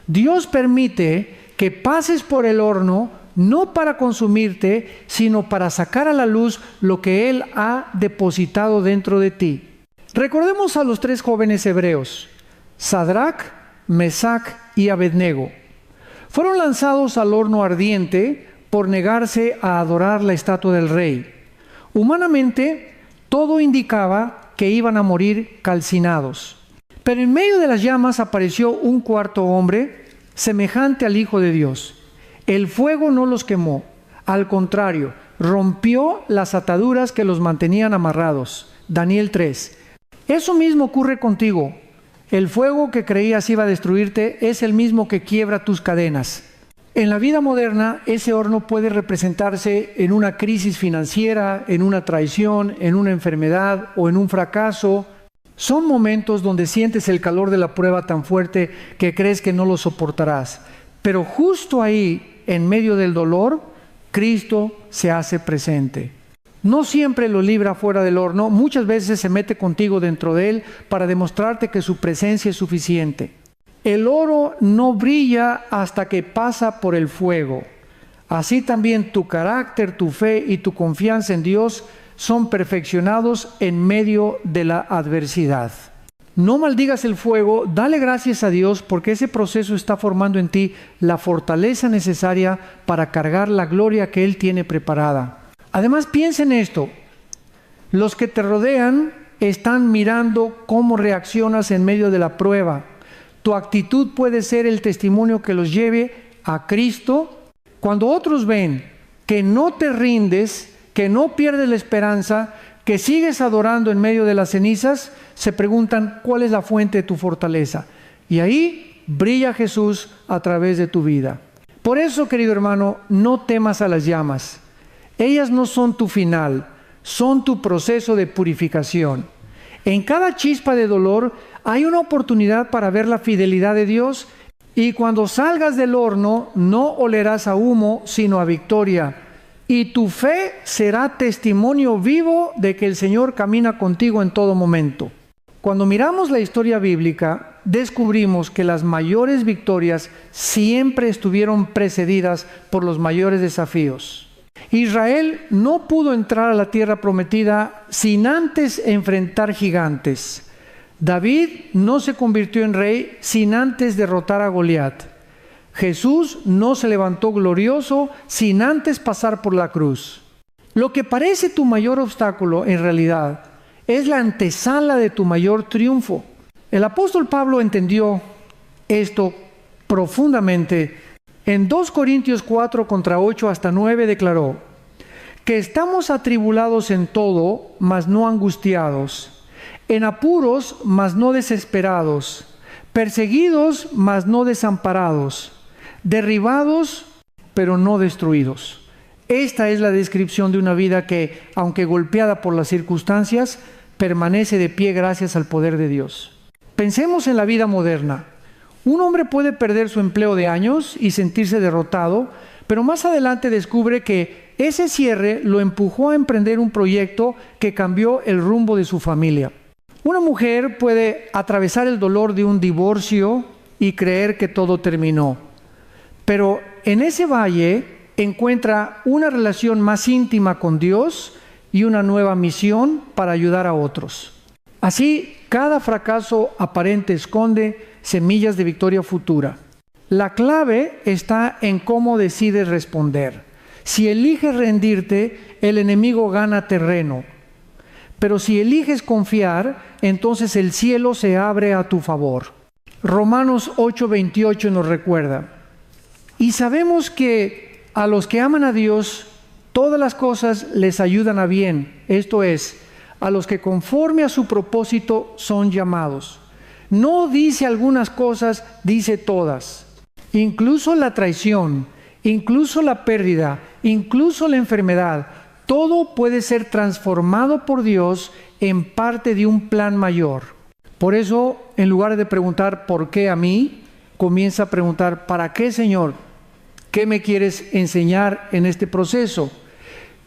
Dios permite que pases por el horno, no para consumirte, sino para sacar a la luz lo que Él ha depositado dentro de ti. Recordemos a los 3 jóvenes hebreos, Sadrac, Mesac y Abednego. Fueron lanzados al horno ardiente por negarse a adorar la estatua del rey. Humanamente, todo indicaba que iban a morir calcinados. Pero en medio de las llamas apareció un cuarto hombre, semejante al Hijo de Dios. El fuego no los quemó, al contrario, rompió las ataduras que los mantenían amarrados. Daniel 3. Eso mismo ocurre contigo. El fuego que creías iba a destruirte es el mismo que quiebra tus cadenas. En la vida moderna, ese horno puede representarse en una crisis financiera, en una traición, en una enfermedad o en un fracaso. Son momentos donde sientes el calor de la prueba tan fuerte que crees que no lo soportarás. Pero justo ahí, en medio del dolor, Cristo se hace presente. No siempre lo libra fuera del horno, muchas veces se mete contigo dentro de él para demostrarte que su presencia es suficiente. El oro no brilla hasta que pasa por el fuego. Así también tu carácter, tu fe y tu confianza en Dios son perfeccionados en medio de la adversidad. No maldigas el fuego, dale gracias a Dios porque ese proceso está formando en ti la fortaleza necesaria para cargar la gloria que Él tiene preparada. Además, piensa en esto: los que te rodean están mirando cómo reaccionas en medio de la prueba. Tu actitud puede ser el testimonio que los lleve a Cristo. Cuando otros ven que no te rindes, que no pierdes la esperanza, que sigues adorando en medio de las cenizas, se preguntan cuál es la fuente de tu fortaleza. Y ahí brilla Jesús a través de tu vida. Por eso, querido hermano, no temas a las llamas. Ellas no son tu final, son tu proceso de purificación. En cada chispa de dolor hay una oportunidad para ver la fidelidad de Dios, y cuando salgas del horno no olerás a humo, sino a victoria. Y tu fe será testimonio vivo de que el Señor camina contigo en todo momento. Cuando miramos la historia bíblica, descubrimos que las mayores victorias siempre estuvieron precedidas por los mayores desafíos. Israel no pudo entrar a la tierra prometida sin antes enfrentar gigantes. David no se convirtió en rey sin antes derrotar a Goliat. Jesús no se levantó glorioso sin antes pasar por la cruz. Lo que parece tu mayor obstáculo, en realidad, es la antesala de tu mayor triunfo. El apóstol Pablo entendió esto profundamente. En 2 Corintios 4, contra 8 hasta 9, declaró: que estamos atribulados en todo, mas no angustiados, en apuros, mas no desesperados, perseguidos, mas no desamparados, derribados, pero no destruidos. Esta es la descripción de una vida que, aunque golpeada por las circunstancias, permanece de pie gracias al poder de Dios. Pensemos en la vida moderna. Un hombre puede perder su empleo de años y sentirse derrotado, pero más adelante descubre que ese cierre lo empujó a emprender un proyecto que cambió el rumbo de su familia. Una mujer puede atravesar el dolor de un divorcio y creer que todo terminó, pero en ese valle encuentra una relación más íntima con Dios y una nueva misión para ayudar a otros. Así, cada fracaso aparente esconde semillas de victoria futura. La clave está en cómo decides responder. Si eliges rendirte, el enemigo gana terreno. Pero si eliges confiar, entonces el cielo se abre a tu favor. Romanos 8:28 nos recuerda: y sabemos que a los que aman a Dios, todas las cosas les ayudan a bien, esto es, a los que conforme a su propósito son llamados. No dice algunas cosas, dice todas. Incluso la traición, incluso la pérdida, incluso la enfermedad, todo puede ser transformado por Dios en parte de un plan mayor. Por eso, en lugar de preguntar ¿por qué a mí?, comienza a preguntar ¿para qué, Señor? ¿Qué me quieres enseñar en este proceso?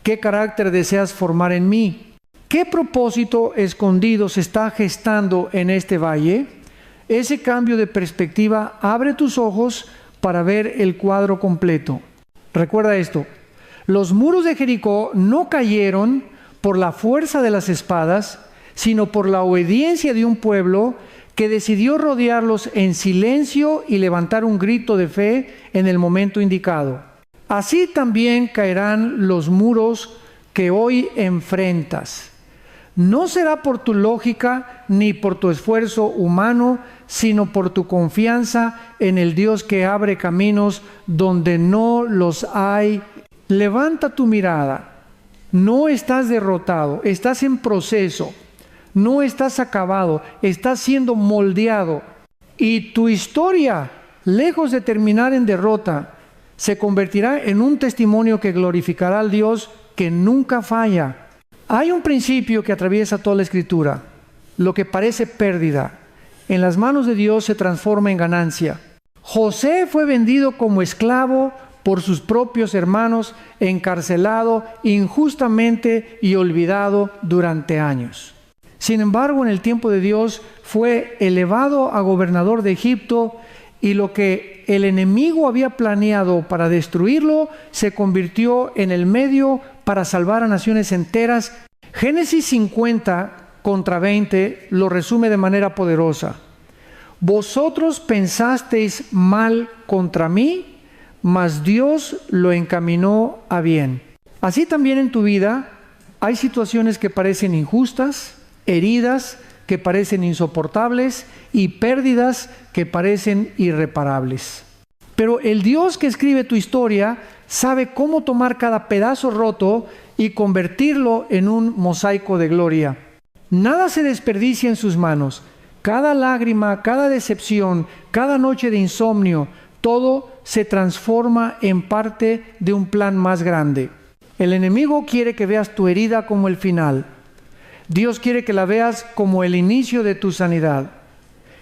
¿Qué carácter deseas formar en mí? ¿Qué propósito escondido se está gestando en este valle? Ese cambio de perspectiva abre tus ojos para ver el cuadro completo. Recuerda esto: los muros de Jericó no cayeron por la fuerza de las espadas, sino por la obediencia de un pueblo que decidió rodearlos en silencio y levantar un grito de fe en el momento indicado. Así también caerán los muros que hoy enfrentas. No será por tu lógica ni por tu esfuerzo humano, sino por tu confianza en el Dios que abre caminos donde no los hay. Levanta tu mirada. No estás derrotado, estás en proceso. No estás acabado, estás siendo moldeado. Y tu historia, lejos de terminar en derrota, se convertirá en un testimonio que glorificará al Dios que nunca falla. Hay un principio que atraviesa toda la Escritura. Lo que parece pérdida, en las manos de Dios se transforma en ganancia. José fue vendido como esclavo por sus propios hermanos, encarcelado injustamente y olvidado durante años. Sin embargo, en el tiempo de Dios fue elevado a gobernador de Egipto, y lo que el enemigo había planeado para destruirlo se convirtió en el medio para salvar a naciones enteras. Génesis 50:20 lo resume de manera poderosa. Vosotros pensasteis mal contra mí, mas Dios lo encaminó a bien. Así también en tu vida hay situaciones que parecen injustas, heridas que parecen insoportables y pérdidas que parecen irreparables. Pero el Dios que escribe tu historia sabe cómo tomar cada pedazo roto y convertirlo en un mosaico de gloria. Nada se desperdicia en sus manos. Cada lágrima, cada decepción, cada noche de insomnio, todo se transforma en parte de un plan más grande. El enemigo quiere que veas tu herida como el final. Dios quiere que la veas como el inicio de tu sanidad.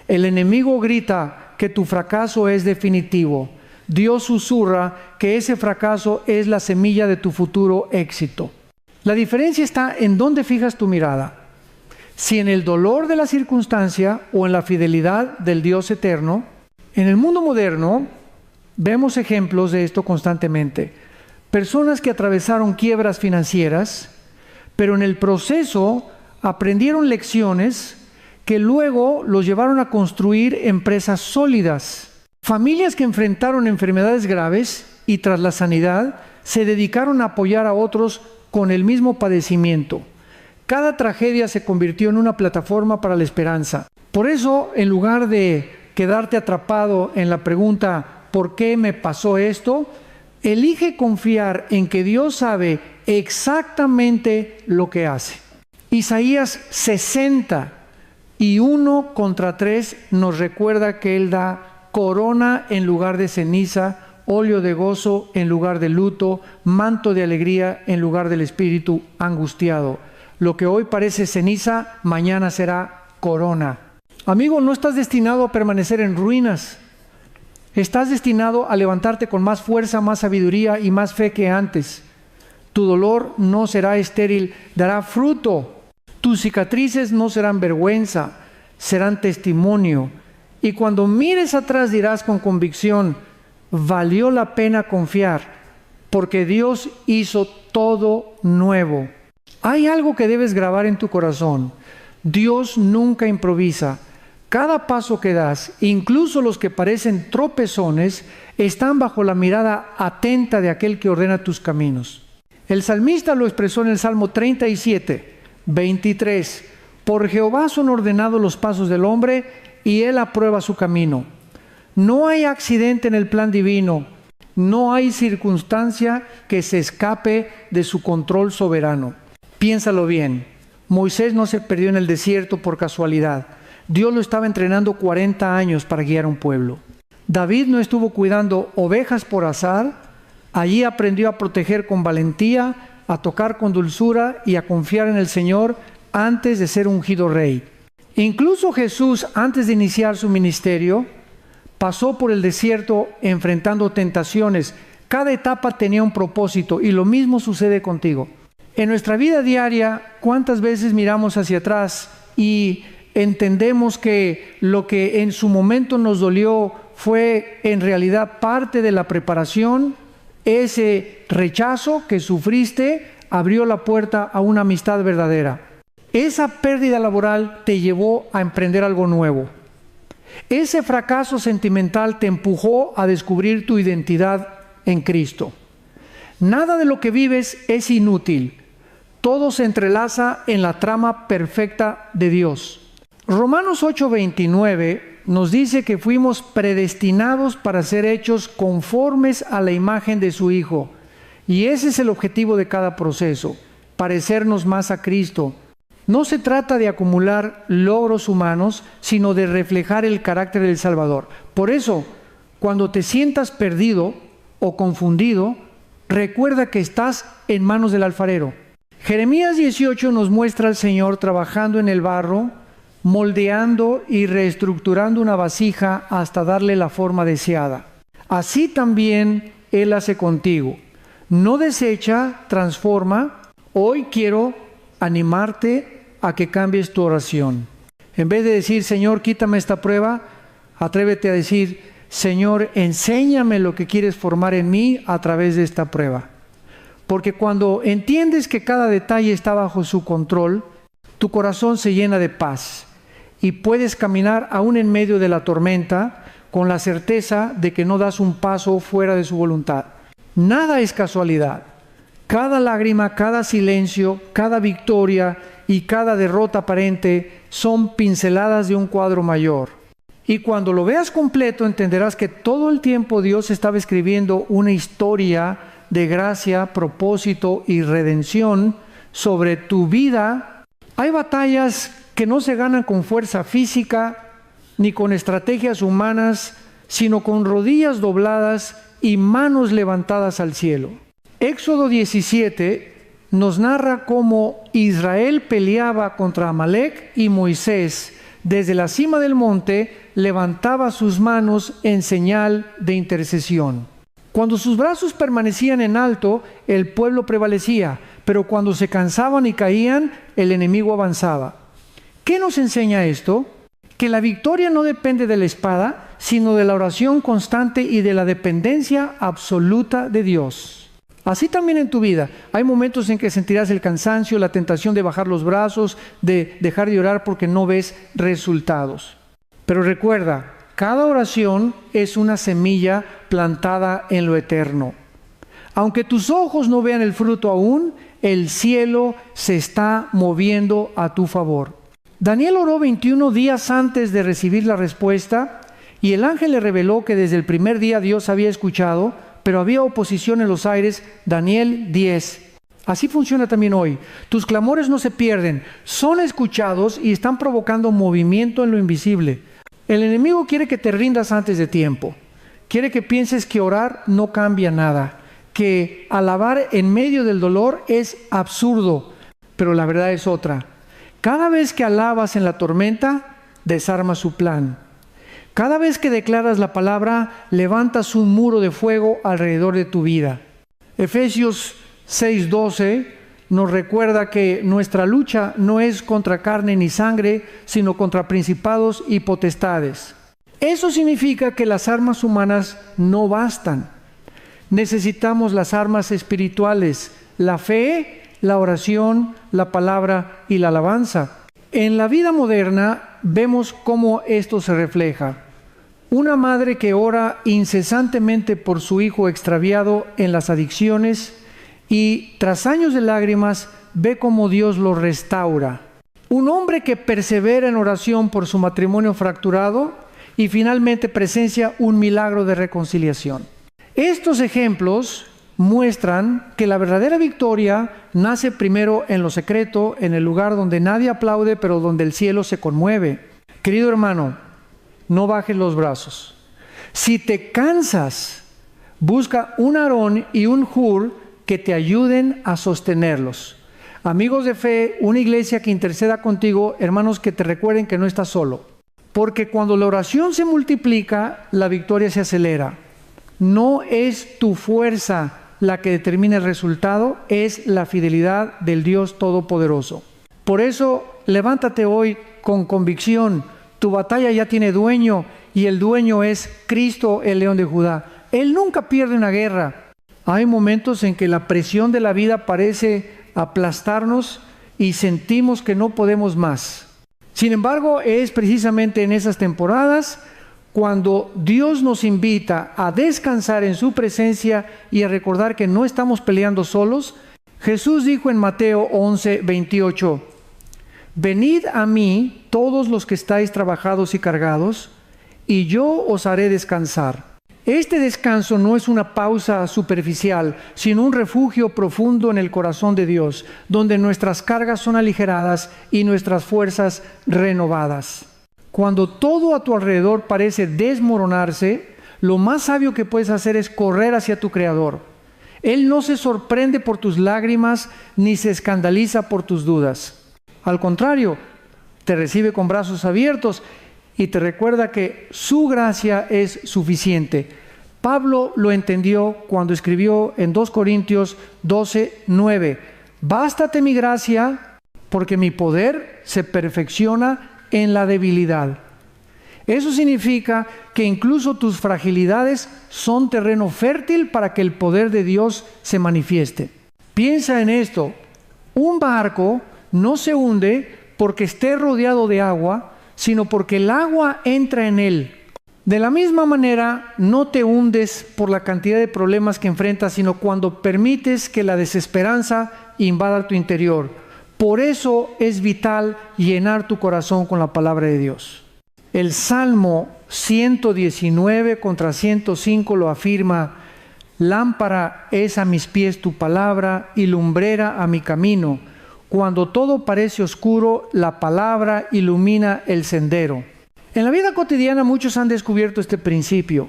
El enemigo grita que tu fracaso es definitivo. Dios susurra que ese fracaso es la semilla de tu futuro éxito. La diferencia está en dónde fijas tu mirada. Si en el dolor de la circunstancia o en la fidelidad del Dios eterno. En el mundo moderno vemos ejemplos de esto constantemente. Personas que atravesaron quiebras financieras, pero en el proceso aprendieron lecciones que luego los llevaron a construir empresas sólidas. Familias que enfrentaron enfermedades graves y tras la sanidad se dedicaron a apoyar a otros con el mismo padecimiento. Cada tragedia se convirtió en una plataforma para la esperanza. Por eso, en lugar de quedarte atrapado en la pregunta ¿por qué me pasó esto?, elige confiar en que Dios sabe exactamente lo que hace. Isaías 60:1-3 nos recuerda que Él da corona en lugar de ceniza, óleo de gozo en lugar de luto, manto de alegría en lugar del espíritu angustiado. Lo que hoy parece ceniza, mañana será corona. Amigo, no estás destinado a permanecer en ruinas. Estás destinado a levantarte con más fuerza, más sabiduría y más fe que antes. Tu dolor no será estéril, dará fruto. Tus cicatrices no serán vergüenza, serán testimonio. Y cuando mires atrás dirás con convicción, valió la pena confiar, porque Dios hizo todo nuevo. Hay algo que debes grabar en tu corazón. Dios nunca improvisa. Cada paso que das, incluso los que parecen tropezones, están bajo la mirada atenta de aquel que ordena tus caminos. El salmista lo expresó en el Salmo 37, 23. Por Jehová son ordenados los pasos del hombre, y él aprueba su camino. No hay accidente en el plan divino, no hay circunstancia que se escape de su control soberano. Piénsalo bien, Moisés no se perdió en el desierto por casualidad. Dios lo estaba entrenando 40 años para guiar a un pueblo. David no estuvo cuidando ovejas por azar. Allí aprendió a proteger con valentía, a tocar con dulzura y a confiar en el Señor antes de ser ungido rey. Incluso Jesús, antes de iniciar su ministerio, pasó por el desierto enfrentando tentaciones. Cada etapa tenía un propósito, y lo mismo sucede contigo. En nuestra vida diaria, ¿cuántas veces miramos hacia atrás y entendemos que lo que en su momento nos dolió fue en realidad parte de la preparación? Ese rechazo que sufriste abrió la puerta a una amistad verdadera. Esa pérdida laboral te llevó a emprender algo nuevo. Ese fracaso sentimental te empujó a descubrir tu identidad en Cristo. Nada de lo que vives es inútil. Todo se entrelaza en la trama perfecta de Dios. Romanos 8:29 nos dice que fuimos predestinados para ser hechos conformes a la imagen de su Hijo. Y ese es el objetivo de cada proceso, parecernos más a Cristo. No se trata de acumular logros humanos, sino de reflejar el carácter del Salvador. Por eso, cuando te sientas perdido o confundido, recuerda que estás en manos del alfarero. Jeremías 18 nos muestra al Señor trabajando en el barro, moldeando y reestructurando una vasija hasta darle la forma deseada. Así también Él hace contigo. No desecha, transforma. Hoy quiero animarte a que cambies tu oración. En vez de decir, Señor, quítame esta prueba, atrévete a decir, Señor, enséñame lo que quieres formar en mí a través de esta prueba. Porque cuando entiendes que cada detalle está bajo su control, tu corazón se llena de paz y puedes caminar aún en medio de la tormenta con la certeza de que no das un paso fuera de su voluntad. Nada es casualidad. Cada lágrima, cada silencio, cada victoria y cada derrota aparente son pinceladas de un cuadro mayor. Y cuando lo veas completo entenderás que todo el tiempo Dios estaba escribiendo una historia de gracia, propósito y redención sobre tu vida. Hay batallas que no se ganan con fuerza física ni con estrategias humanas, sino con rodillas dobladas y manos levantadas al cielo. Éxodo 17 nos narra cómo Israel peleaba contra Amalec y Moisés desde la cima del monte levantaba sus manos en señal de intercesión. Cuando sus brazos permanecían en alto, el pueblo prevalecía, pero cuando se cansaban y caían, el enemigo avanzaba. ¿Qué nos enseña esto? Que la victoria no depende de la espada, sino de la oración constante y de la dependencia absoluta de Dios. Así también en tu vida, hay momentos en que sentirás el cansancio, la tentación de bajar los brazos, de dejar de orar porque no ves resultados. Pero recuerda, cada oración es una semilla plantada en lo eterno. Aunque tus ojos no vean el fruto aún, el cielo se está moviendo a tu favor. Daniel oró 21 días antes de recibir la respuesta y el ángel le reveló que desde el primer día Dios había escuchado, pero había oposición en los aires. Daniel 10. Así funciona también hoy. Tus clamores no se pierden, son escuchados y están provocando movimiento en lo invisible. El enemigo quiere que te rindas antes de tiempo. Quiere que pienses que orar no cambia nada, que alabar en medio del dolor es absurdo, pero la verdad es otra. Cada vez que alabas en la tormenta, desarmas su plan. Cada vez que declaras la palabra, levantas un muro de fuego alrededor de tu vida. Efesios 6:12 nos recuerda que nuestra lucha no es contra carne ni sangre, sino contra principados y potestades. Eso significa que las armas humanas no bastan. Necesitamos las armas espirituales, la fe, la oración, la palabra y la alabanza. En la vida moderna vemos cómo esto se refleja. Una madre que ora incesantemente por su hijo extraviado en las adicciones y tras años de lágrimas ve cómo Dios lo restaura. Un hombre que persevera en oración por su matrimonio fracturado y finalmente presencia un milagro de reconciliación. Estos ejemplos muestran que la verdadera victoria nace primero en lo secreto, en el lugar donde nadie aplaude, pero donde el cielo se conmueve. Querido hermano, no bajes los brazos. Si te cansas, busca un Aarón y un Hur que te ayuden a sostenerlos. Amigos de fe, una iglesia que interceda contigo, hermanos, que te recuerden que no estás solo. Porque cuando la oración se multiplica, la victoria se acelera. No es tu fuerza la que determina el resultado, es la fidelidad del Dios Todopoderoso. Por eso, levántate hoy con convicción. Tu batalla ya tiene dueño y el dueño es Cristo, el León de Judá. Él nunca pierde una guerra. Hay momentos en que la presión de la vida parece aplastarnos y sentimos que no podemos más. Sin embargo, es precisamente en esas temporadas cuando Dios nos invita a descansar en su presencia y a recordar que no estamos peleando solos. Jesús dijo en Mateo 11:28, venid a mí todos los que estáis trabajados y cargados, y yo os haré descansar. Este descanso no es una pausa superficial, sino un refugio profundo en el corazón de Dios, donde nuestras cargas son aligeradas y nuestras fuerzas renovadas. Cuando todo a tu alrededor parece desmoronarse, lo más sabio que puedes hacer es correr hacia tu Creador. Él no se sorprende por tus lágrimas ni se escandaliza por tus dudas. Al contrario, te recibe con brazos abiertos y te recuerda que su gracia es suficiente. Pablo lo entendió cuando escribió en 2 Corintios 12:9. Bástate mi gracia, porque mi poder se perfecciona en la debilidad. Eso significa que incluso tus fragilidades son terreno fértil para que el poder de Dios se manifieste. Piensa en esto. Un barco no se hunde porque esté rodeado de agua, sino porque el agua entra en él. De la misma manera, no te hundes por la cantidad de problemas que enfrentas, sino cuando permites que la desesperanza invada tu interior. Por eso es vital llenar tu corazón con la palabra de Dios. El Salmo 119 contra 105 lo afirma: lámpara es a mis pies tu palabra y lumbrera a mi camino. Cuando todo parece oscuro, la palabra ilumina el sendero. En la vida cotidiana muchos han descubierto este principio.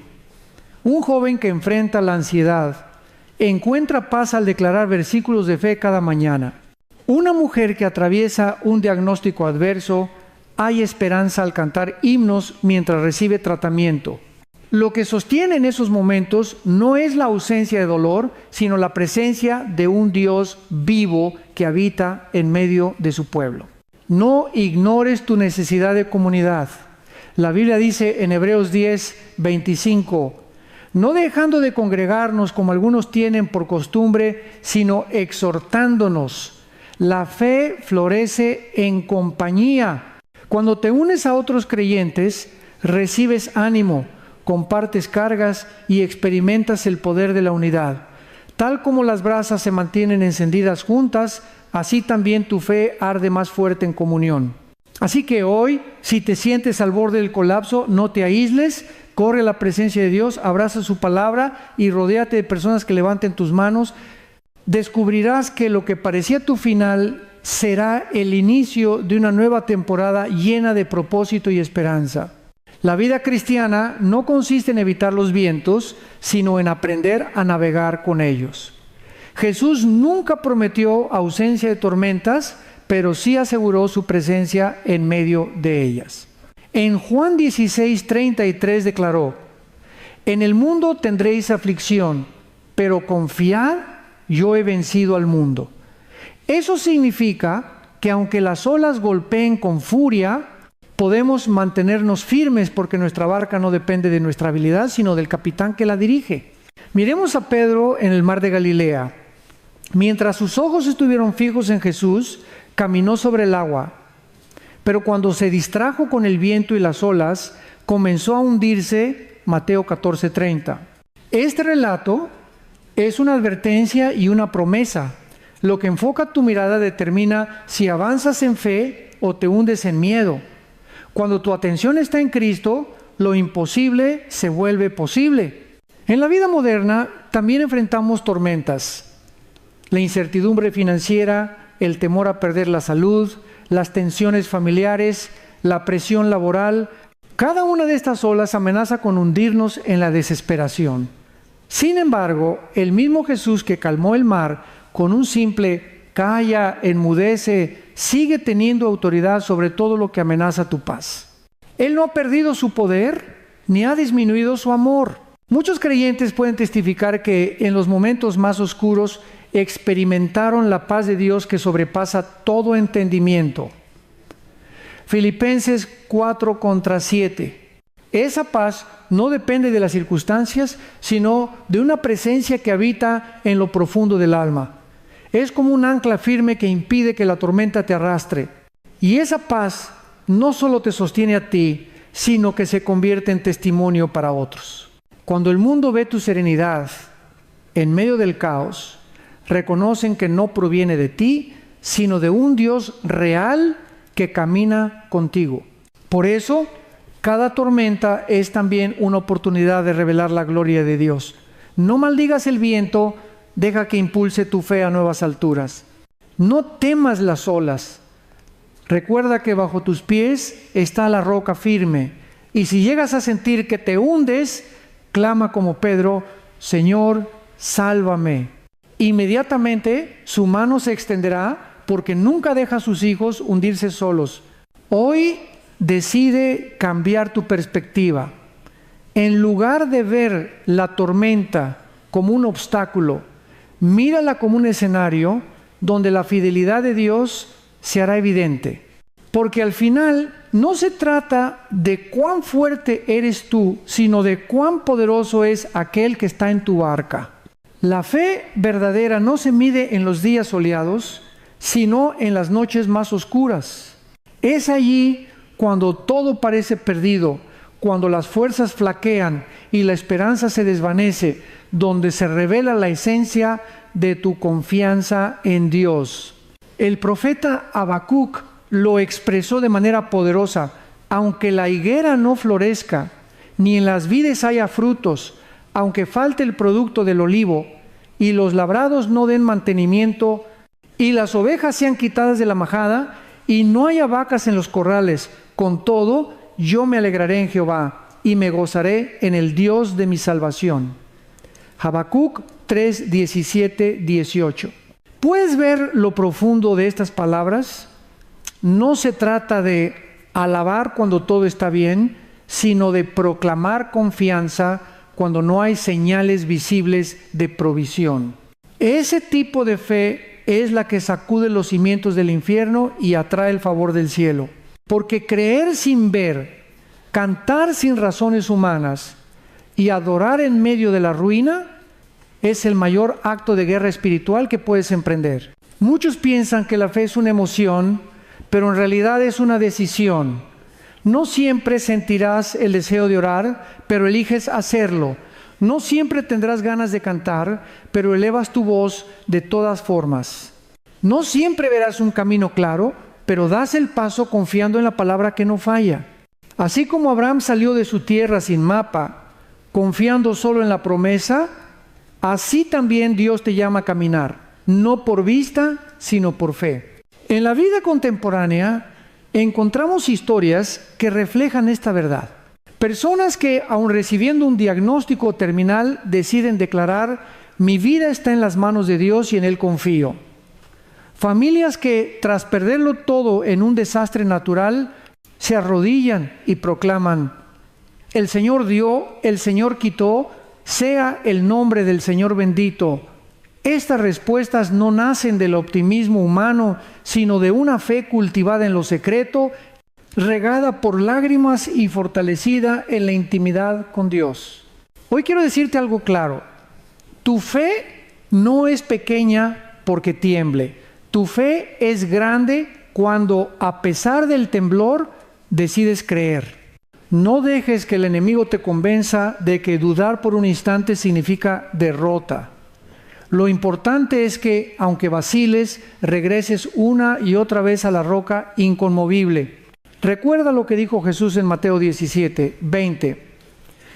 Un joven que enfrenta la ansiedad encuentra paz al declarar versículos de fe cada mañana. Una mujer que atraviesa un diagnóstico adverso, hay esperanza al cantar himnos mientras recibe tratamiento. Lo que sostiene en esos momentos no es la ausencia de dolor, sino la presencia de un Dios vivo que habita en medio de su pueblo. No ignores tu necesidad de comunidad. La Biblia dice en Hebreos 10:25, no dejando de congregarnos como algunos tienen por costumbre, sino exhortándonos. La fe florece en compañía. Cuando te unes a otros creyentes, recibes ánimo, compartes cargas y experimentas el poder de la unidad. Tal como las brasas se mantienen encendidas juntas, así también tu fe arde más fuerte en comunión. Así que hoy, si te sientes al borde del colapso, no te aísles, corre a la presencia de Dios, abraza su palabra y rodéate de personas que levanten tus manos. Descubrirás que lo que parecía tu final será el inicio de una nueva temporada llena de propósito y esperanza. La vida cristiana no consiste en evitar los vientos, sino en aprender a navegar con ellos. Jesús nunca prometió ausencia de tormentas, pero sí aseguró su presencia en medio de ellas. En Juan 16:33 declaró: en el mundo tendréis aflicción, pero confiad, yo he vencido al mundo. Eso significa que aunque las olas golpeen con furia, podemos mantenernos firmes porque nuestra barca no depende de nuestra habilidad, sino del capitán que la dirige. Miremos a Pedro en el mar de Galilea. Mientras sus ojos estuvieron fijos en Jesús, caminó sobre el agua. pero cuando se distrajo con el viento y las olas, comenzó a hundirse. Mateo 14:30. Este relato es una advertencia y una promesa. Lo que enfoca tu mirada determina si avanzas en fe o te hundes en miedo. Cuando tu atención está en Cristo, lo imposible se vuelve posible. En la vida moderna también enfrentamos tormentas. La incertidumbre financiera, el temor a perder la salud, las tensiones familiares, la presión laboral. Cada una de estas olas amenaza con hundirnos en la desesperación. Sin embargo, el mismo Jesús que calmó el mar con un simple calla, enmudece, sigue teniendo autoridad sobre todo lo que amenaza tu paz. Él no ha perdido su poder ni ha disminuido su amor. Muchos creyentes pueden testificar que en los momentos más oscuros experimentaron la paz de Dios que sobrepasa todo entendimiento. Filipenses 4:7. Esa paz no depende de las circunstancias, sino de una presencia que habita en lo profundo del alma. Es como un ancla firme que impide que la tormenta te arrastre. Y esa paz no solo te sostiene a ti, sino que se convierte en testimonio para otros. Cuando el mundo ve tu serenidad en medio del caos, reconocen que no proviene de ti, sino de un Dios real que camina contigo. Por eso, cada tormenta es también una oportunidad de revelar la gloria de Dios. No maldigas el viento, deja que impulse tu fe a nuevas alturas. No temas las olas. Recuerda que bajo tus pies está la roca firme. Y si llegas a sentir que te hundes, clama como Pedro: Señor, sálvame. Inmediatamente su mano se extenderá, porque nunca deja a sus hijos hundirse solos. Hoy decide cambiar tu perspectiva. En lugar de ver la tormenta como un obstáculo, mírala como un escenario donde la fidelidad de Dios se hará evidente. Porque al final no se trata de cuán fuerte eres tú, sino de cuán poderoso es aquel que está en tu barca. La fe verdadera no se mide en los días soleados, sino en las noches más oscuras. Es allí cuando todo parece perdido, cuando las fuerzas flaquean y la esperanza se desvanece, donde se revela la esencia de tu confianza en Dios. El profeta Habacuc lo expresó de manera poderosa: aunque la higuera no florezca, ni en las vides haya frutos, aunque falte el producto del olivo, y los labrados no den mantenimiento, y las ovejas sean quitadas de la majada, y no haya vacas en los corrales, con todo, yo me alegraré en Jehová, y me gozaré en el Dios de mi salvación. Habacuc 3:17-18. ¿Puedes ver lo profundo de estas palabras? No se trata de alabar cuando todo está bien, sino de proclamar confianza cuando no hay señales visibles de provisión. Ese tipo de fe es la que sacude los cimientos del infierno y atrae el favor del cielo. Porque creer sin ver, cantar sin razones humanas y adorar en medio de la ruina es el mayor acto de guerra espiritual que puedes emprender. Muchos piensan que la fe es una emoción, pero en realidad es una decisión. No siempre sentirás el deseo de orar, pero eliges hacerlo. No siempre tendrás ganas de cantar, pero elevas tu voz de todas formas. No siempre verás un camino claro, pero das el paso confiando en la palabra que no falla. Así como Abraham salió de su tierra sin mapa, confiando solo en la promesa, así también Dios te llama a caminar, no por vista, sino por fe. En la vida contemporánea encontramos historias que reflejan esta verdad. Personas que, aun recibiendo un diagnóstico terminal, deciden declarar: mi vida está en las manos de Dios y en Él confío. Familias que, tras perderlo todo en un desastre natural, se arrodillan y proclaman: el Señor dio, el Señor quitó, sea el nombre del Señor bendito. Estas respuestas no nacen del optimismo humano, sino de una fe cultivada en lo secreto, regada por lágrimas y fortalecida en la intimidad con Dios. Hoy quiero decirte algo claro: tu fe no es pequeña porque tiemble, tu fe es grande cuando, a pesar del temblor, decides creer. No dejes que el enemigo te convenza de que dudar por un instante significa derrota. Lo importante es que, aunque vaciles, regreses una y otra vez a la roca inconmovible. Recuerda lo que dijo Jesús en Mateo 17:20.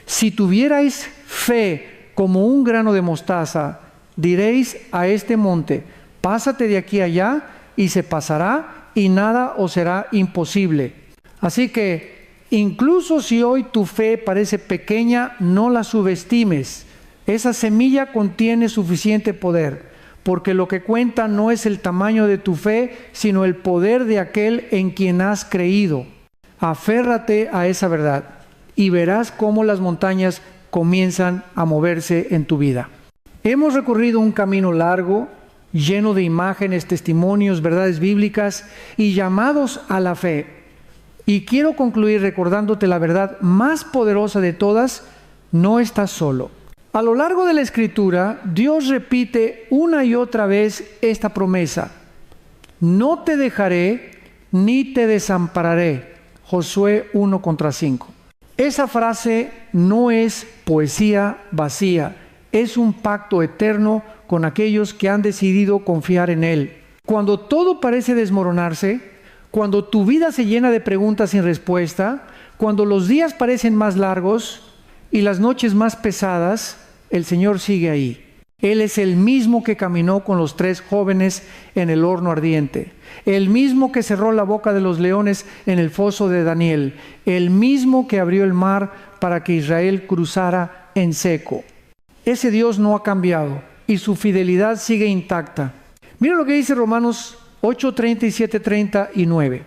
Si tuvierais fe como un grano de mostaza, diréis a este monte, pásate de aquí allá, y se pasará, y nada os será imposible. Así que, incluso si hoy tu fe parece pequeña, no la subestimes. Esa semilla contiene suficiente poder, porque lo que cuenta no es el tamaño de tu fe, sino el poder de aquel en quien has creído. Aférrate a esa verdad y verás cómo las montañas comienzan a moverse en tu vida. Hemos recorrido un camino largo, lleno de imágenes, testimonios, verdades bíblicas y llamados a la fe. Y quiero concluir recordándote la verdad más poderosa de todas: no estás solo. A lo largo de la Escritura, Dios repite una y otra vez esta promesa: no te dejaré ni te desampararé. Josué 1:5. Esa frase no es poesía vacía, es un pacto eterno con aquellos que han decidido confiar en Él. Cuando todo parece desmoronarse, cuando tu vida se llena de preguntas sin respuesta, cuando los días parecen más largos y las noches más pesadas, el Señor sigue ahí. Él es el mismo que caminó con los 3 jóvenes en el horno ardiente, el mismo que cerró la boca de los leones en el foso de Daniel, el mismo que abrió el mar para que Israel cruzara en seco. Ese Dios no ha cambiado y su fidelidad sigue intacta. Mira lo que dice Romanos 8:30 y 7:39.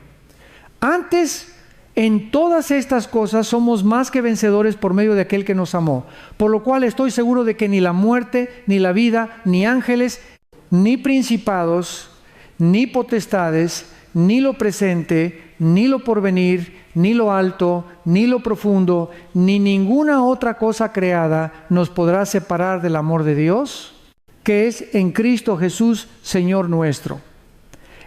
Antes, en todas estas cosas somos más que vencedores por medio de aquel que nos amó, por lo cual estoy seguro de que ni la muerte, ni la vida, ni ángeles, ni principados, ni potestades, ni lo presente, ni lo porvenir, ni lo alto, ni lo profundo, ni ninguna otra cosa creada nos podrá separar del amor de Dios, que es en Cristo Jesús, Señor nuestro.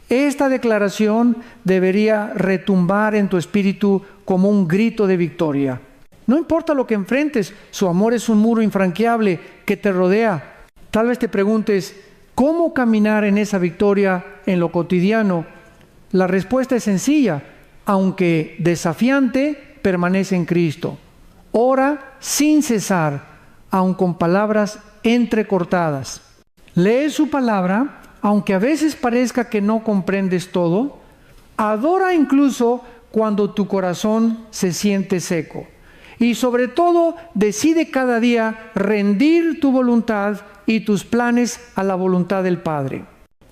Esta declaración debería retumbar en tu espíritu como un grito de victoria. No importa lo que enfrentes, su amor es un muro infranqueable que te rodea. Tal vez te preguntes, ¿cómo caminar en esa victoria en lo cotidiano? La respuesta es sencilla, aunque desafiante, permanece en Cristo. Ora sin cesar, aun con palabras entrecortadas. Lee su palabra, aunque a veces parezca que no comprendes todo. Adora incluso cuando tu corazón se siente seco. Y sobre todo, decide cada día rendir tu voluntad y tus planes a la voluntad del Padre.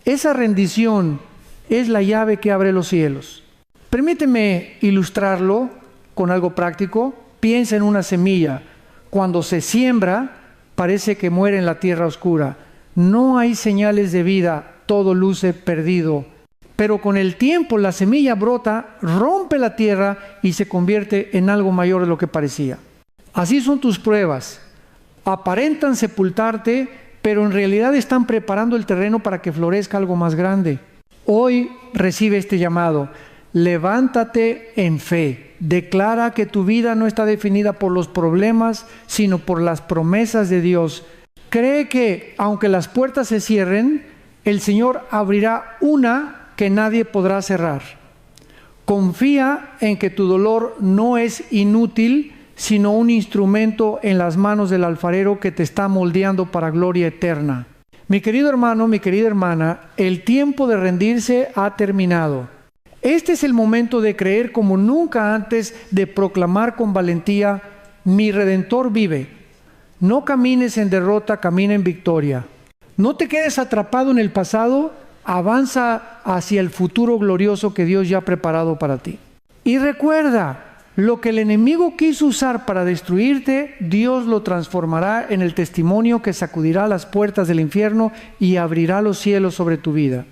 Esa rendición es la llave que abre los cielos. Permíteme ilustrarlo con algo práctico. Piensa en una semilla. Cuando se siembra, parece que muere en la tierra oscura. No hay señales de vida, todo luce perdido. Pero con el tiempo la semilla brota, rompe la tierra y se convierte en algo mayor de lo que parecía. Así son tus pruebas. Aparentan sepultarte, pero en realidad están preparando el terreno para que florezca algo más grande. Hoy recibe este llamado. Levántate en fe. Declara que tu vida no está definida por los problemas, sino por las promesas de Dios. Cree que, aunque las puertas se cierren, el Señor abrirá una que nadie podrá cerrar. Confía en que tu dolor no es inútil, sino un instrumento en las manos del alfarero que te está moldeando para gloria eterna. Mi querido hermano, mi querida hermana, el tiempo de rendirse ha terminado. Este es el momento de creer como nunca antes, de proclamar con valentía: mi Redentor vive. No camines en derrota, camina en victoria. No te quedes atrapado en el pasado, avanza hacia el futuro glorioso que Dios ya ha preparado para ti. Y recuerda, lo que el enemigo quiso usar para destruirte, Dios lo transformará en el testimonio que sacudirá las puertas del infierno y abrirá los cielos sobre tu vida.